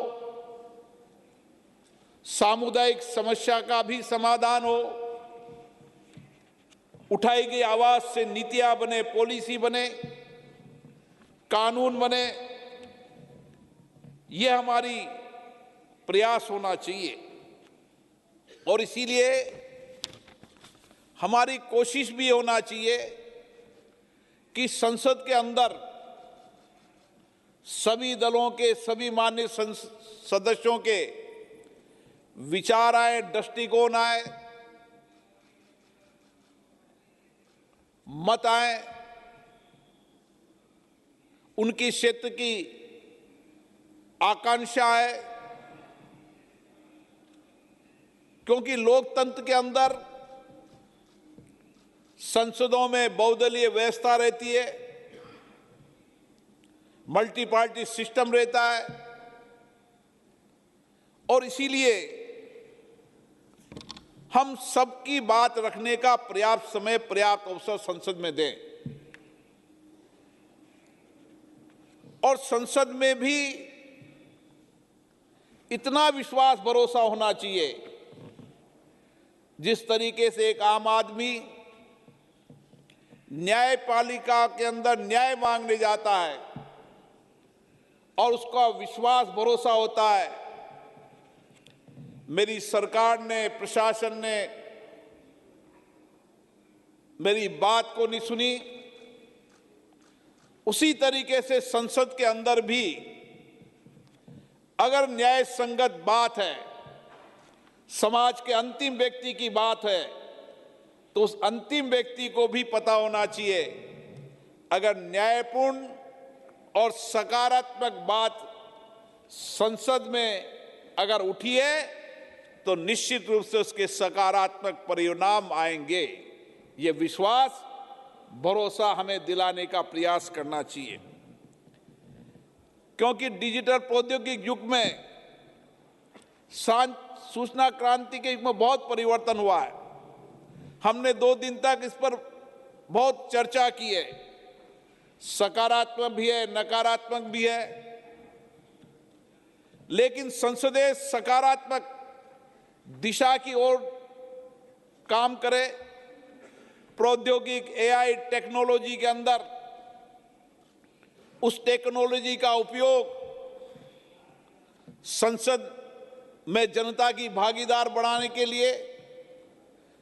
सामुदायिक समस्या का भी समाधान हो, उठाई गई आवाज से नीतियां बने, पॉलिसी बने, कानून बने, यह हमारी प्रयास होना चाहिए। और इसीलिए हमारी कोशिश भी होना चाहिए कि संसद के अंदर सभी दलों के सभी मान्य सदस्यों के विचार आए, दृष्टिकोण आए, मत आए, उनकी क्षेत्र की आकांक्षा है। क्योंकि लोकतंत्र के अंदर संसदों में बहुदलीय व्यवस्था रहती है, मल्टी पार्टी सिस्टम रहता है, और इसीलिए हम सबकी बात रखने का पर्याप्त समय, पर्याप्त अवसर संसद में दें। और संसद में भी इतना विश्वास भरोसा होना चाहिए, जिस तरीके से एक आम आदमी न्यायपालिका के अंदर न्याय मांगने जाता है और उसका विश्वास भरोसा होता है, मेरी सरकार ने, प्रशासन ने मेरी बात को नहीं सुनी, उसी तरीके से संसद के अंदर भी अगर न्याय संगत बात है, समाज के अंतिम व्यक्ति की बात है, तो उस अंतिम व्यक्ति को भी पता होना चाहिए, अगर न्यायपूर्ण और सकारात्मक बात संसद में अगर उठी है तो निश्चित रूप से उसके सकारात्मक परिणाम आएंगे। ये विश्वास, भरोसा हमें दिलाने का प्रयास करना चाहिए। क्योंकि डिजिटल प्रौद्योगिकी युग में, सूचना क्रांति के युग में बहुत परिवर्तन हुआ है। हमने 2 दिन तक इस पर बहुत चर्चा की है, सकारात्मक भी है, नकारात्मक भी है, लेकिन संसदें सकारात्मक दिशा की ओर काम करे, प्रौद्योगिक एआई टेक्नोलॉजी के अंदर उस टेक्नोलॉजी का उपयोग संसद में जनता की भागीदार बढ़ाने के लिए,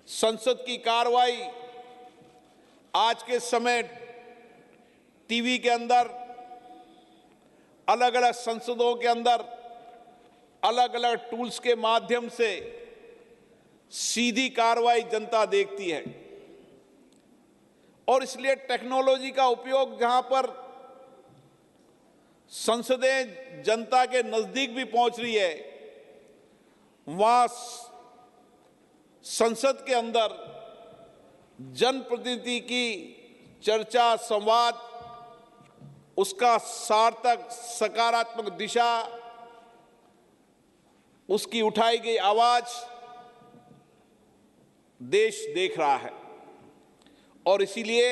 संसद की कार्रवाई आज के समय टीवी के अंदर, अलग अलग संसदों के अंदर अलग अलग टूल्स के माध्यम से सीधी कार्रवाई जनता देखती है। और इसलिए टेक्नोलॉजी का उपयोग जहां पर संसदें जनता के नजदीक भी पहुंच रही है, वहां संसद के अंदर जनप्रतिनिधि की चर्चा, संवाद, उसका सार्थक सकारात्मक दिशा, उसकी उठाई गई आवाज देश देख रहा है। और इसीलिए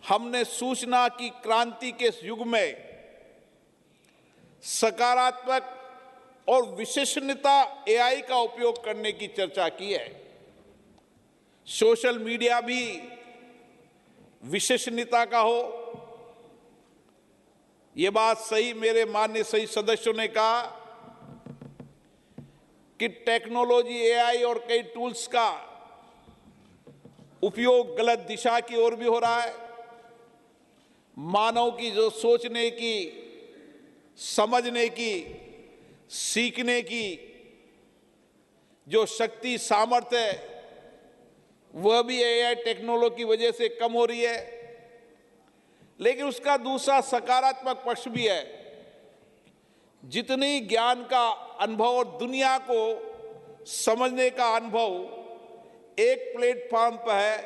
हमने सूचना की क्रांति के इस युग में सकारात्मक और विशेषणता एआई का उपयोग करने की चर्चा की है। सोशल मीडिया भी विशेषणता का हो, ये बात सही मेरे माननीय सही सदस्यों ने कहा कि टेक्नोलॉजी, एआई और कई टूल्स का उपयोग गलत दिशा की ओर भी हो रहा है। मानव की जो सोचने की, समझने की, सीखने की जो शक्ति, सामर्थ्य है, वह भी एआई टेक्नोलॉजी की वजह से कम हो रही है। लेकिन उसका दूसरा सकारात्मक पक्ष भी है। जितनी ज्ञान का अनुभव और दुनिया को समझने का अनुभव एक प्लेटफॉर्म पर है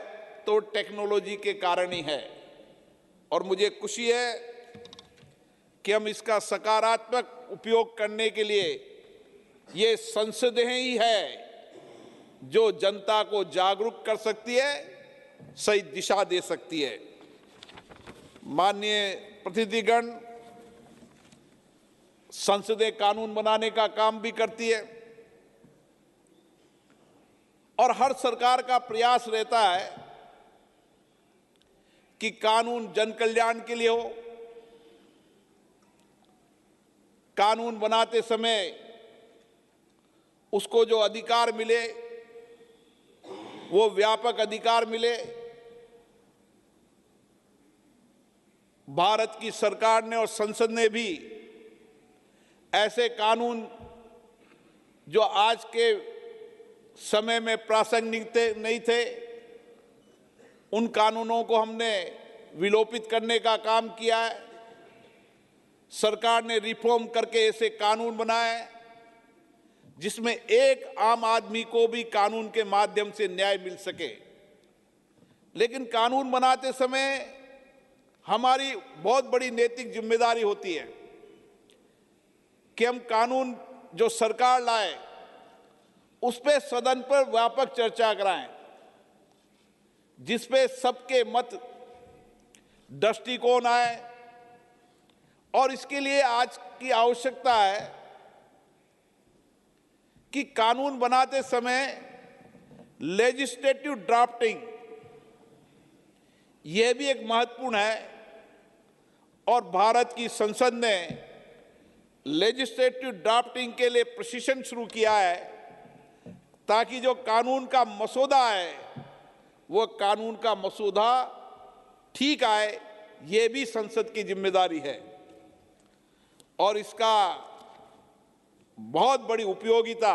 तो टेक्नोलॉजी के कारण ही है। और मुझे खुशी है कि हम इसका सकारात्मक उपयोग करने के लिए ये संसदें ही है जो जनता को जागरूक कर सकती है, सही दिशा दे सकती है। माननीय प्रतिनिधिगण, संसदें कानून बनाने का काम भी करती है और हर सरकार का प्रयास रहता है कि कानून जन कल्याण के लिए हो। कानून बनाते समय उसको जो अधिकार मिले वो व्यापक अधिकार मिले। भारत की सरकार ने और संसद ने भी ऐसे कानून जो आज के समय में प्रासंगिक नहीं थे, उन कानूनों को हमने विलोपित करने का काम किया है। सरकार ने रिफॉर्म करके ऐसे कानून बनाए जिसमें एक आम आदमी को भी कानून के माध्यम से न्याय मिल सके। लेकिन कानून बनाते समय हमारी बहुत बड़ी नैतिक जिम्मेदारी होती है कि हम कानून जो सरकार लाए उस पे सदन पर व्यापक चर्चा कराएं, जिसपे सबके मत दृष्टिकोण आए। और इसके लिए आज की आवश्यकता है कि कानून बनाते समय लेजिस्लेटिव ड्राफ्टिंग यह भी एक महत्वपूर्ण है, और भारत की संसद ने लेजिस्लेटिव ड्राफ्टिंग के लिए प्रशिक्षण शुरू किया है ताकि जो कानून का मसौदा है वो कानून का मसौदा ठीक आए। ये भी संसद की जिम्मेदारी है और इसका बहुत बड़ी उपयोगिता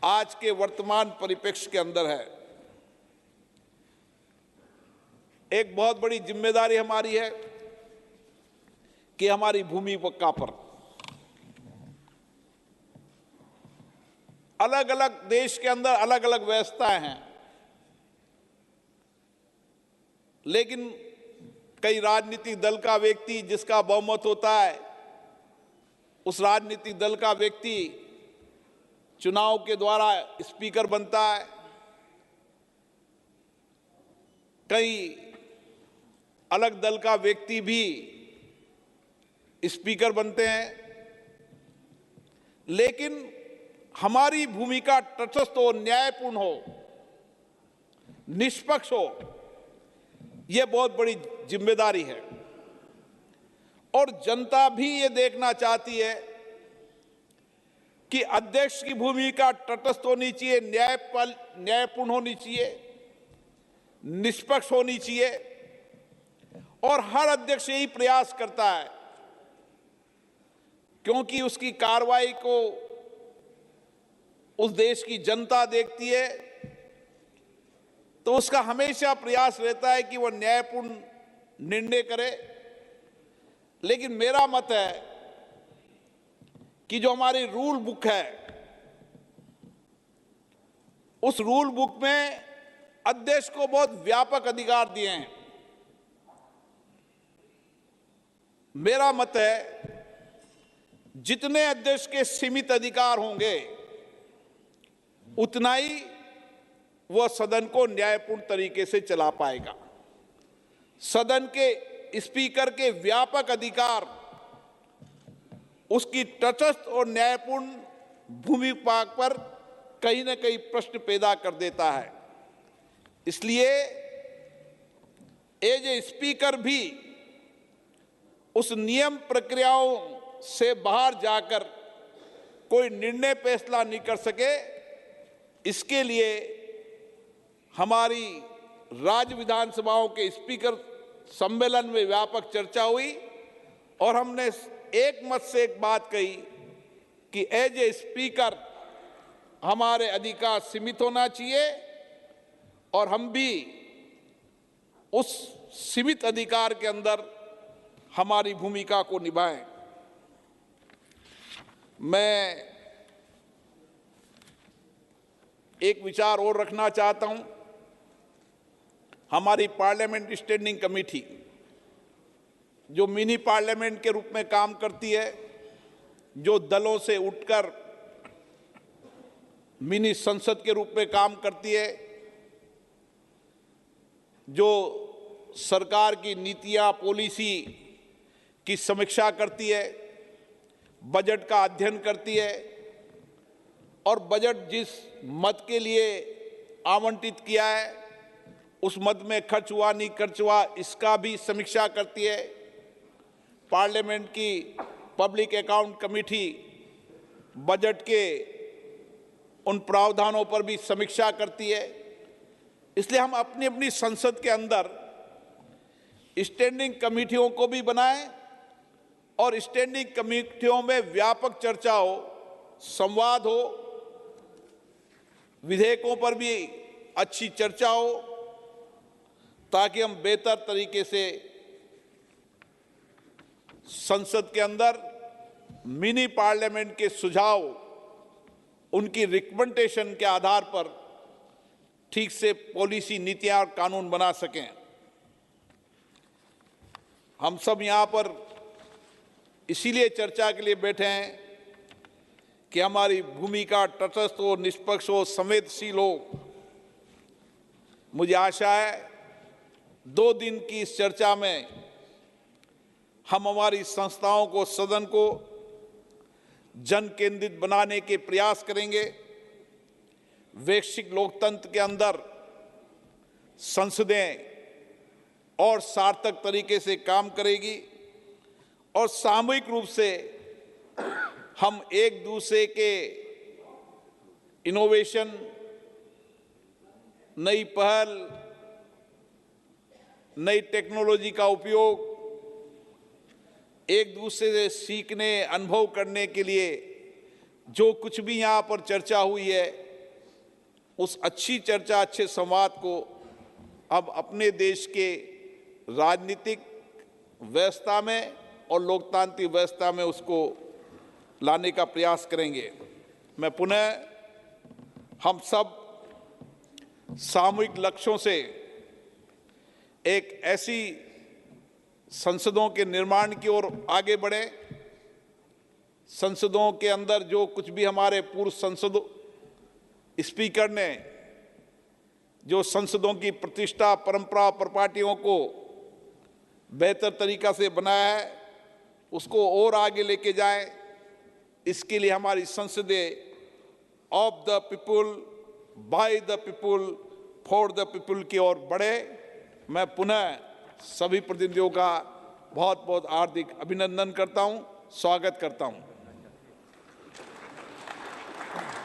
आज के वर्तमान परिप्रेक्ष्य के अंदर है। एक बहुत बड़ी जिम्मेदारी हमारी है कि हमारी भूमि पक्का पर अलग अलग देश के अंदर अलग अलग व्यवस्थाएं हैं, लेकिन कई राजनीतिक दल का व्यक्ति जिसका बहुमत होता है उस राजनीतिक दल का व्यक्ति चुनाव के द्वारा स्पीकर बनता है। कई अलग दल का व्यक्ति भी स्पीकर बनते हैं, लेकिन हमारी भूमिका तटस्थ हो, न्यायपूर्ण हो, निष्पक्ष हो, यह बहुत बड़ी जिम्मेदारी है। और जनता भी ये देखना चाहती है कि अध्यक्ष की भूमिका तटस्थ होनी चाहिए, न्यायपूर्ण होनी चाहिए, निष्पक्ष होनी चाहिए। और हर अध्यक्ष यही प्रयास करता है क्योंकि उसकी कार्रवाई को उस देश की जनता देखती है, तो उसका हमेशा प्रयास रहता है कि वह न्यायपूर्ण निर्णय करे। लेकिन मेरा मत है कि जो हमारी रूल बुक है उस रूल बुक में अध्यक्ष को बहुत व्यापक अधिकार दिए हैं। मेरा मत है जितने अध्यक्ष के सीमित अधिकार होंगे उतना ही वह सदन को न्यायपूर्ण तरीके से चला पाएगा। सदन के स्पीकर के व्यापक अधिकार उसकी तटस्थ और न्यायपूर्ण भूमिका पर कहीं न कहीं प्रश्न पैदा कर देता है। इसलिए एज ए स्पीकर भी उस नियम प्रक्रियाओं से बाहर जाकर कोई निर्णय फैसला नहीं कर सके। इसके लिए हमारी राज्य विधानसभाओं के स्पीकर सम्मेलन में व्यापक चर्चा हुई और हमने एक मत से एक बात कही कि एज ए स्पीकर हमारे अधिकार सीमित होना चाहिए और हम भी उस सीमित अधिकार के अंदर हमारी भूमिका को निभाएं। मैं एक विचार और रखना चाहता हूं। हमारी पार्लियामेंट स्टैंडिंग कमेटी जो मिनी पार्लियामेंट के रूप में काम करती है, जो दलों से उठकर मिनी संसद के रूप में काम करती है, जो सरकार की नीतियां पॉलिसी की समीक्षा करती है, बजट का अध्ययन करती है और बजट जिस मद के लिए आवंटित किया है उस मद में खर्च हुआ नहीं खर्च हुआ इसका भी समीक्षा करती है। पार्लियामेंट की पब्लिक अकाउंट कमेटी बजट के उन प्रावधानों पर भी समीक्षा करती है। इसलिए हम अपनी अपनी संसद के अंदर स्टैंडिंग कमेटियों को भी बनाएं और स्टैंडिंग कमेटियों में व्यापक चर्चा हो, संवाद हो, विधेयकों पर भी अच्छी चर्चा हो, ताकि हम बेहतर तरीके से संसद के अंदर मिनी पार्लियामेंट के सुझाव, उनकी रिकमेंडेशन के आधार पर ठीक से पॉलिसी, नीतियां और कानून बना सकें। हम सब यहां पर इसीलिए चर्चा के लिए बैठे हैं कि हमारी भूमिका तटस्थ हो, निष्पक्ष हो, संवेदनशील हो। मुझे आशा है 2 दिन की इस चर्चा में हम हमारी संस्थाओं को, सदन को जन केंद्रित बनाने के प्रयास करेंगे। वैश्विक लोकतंत्र के अंदर संसदें और सार्थक तरीके से काम करेगी और सामूहिक रूप से हम एक दूसरे के इनोवेशन, नई पहल, नई टेक्नोलॉजी का उपयोग, एक दूसरे से सीखने, अनुभव करने के लिए जो कुछ भी यहाँ पर चर्चा हुई है, उस अच्छी चर्चा, अच्छे संवाद को अब अपने देश के राजनीतिक व्यवस्था में और लोकतांत्रिक व्यवस्था में उसको लाने का प्रयास करेंगे। मैं पुनः हम सब सामूहिक लक्ष्यों से एक ऐसी संसदों के निर्माण की ओर आगे बढ़े। संसदों के अंदर जो कुछ भी हमारे पूर्व संसद स्पीकर ने जो संसदों की प्रतिष्ठा, परंपरा, प्रपाटियों को बेहतर तरीका से बनाया है, उसको और आगे लेके जाएं। इसके लिए हमारी संसदें of the people, by the people, for the people की ओर बढ़े। मैं पुनः सभी प्रतिनिधियों का बहुत बहुत हार्दिक अभिनंदन करता हूं, स्वागत करता हूं।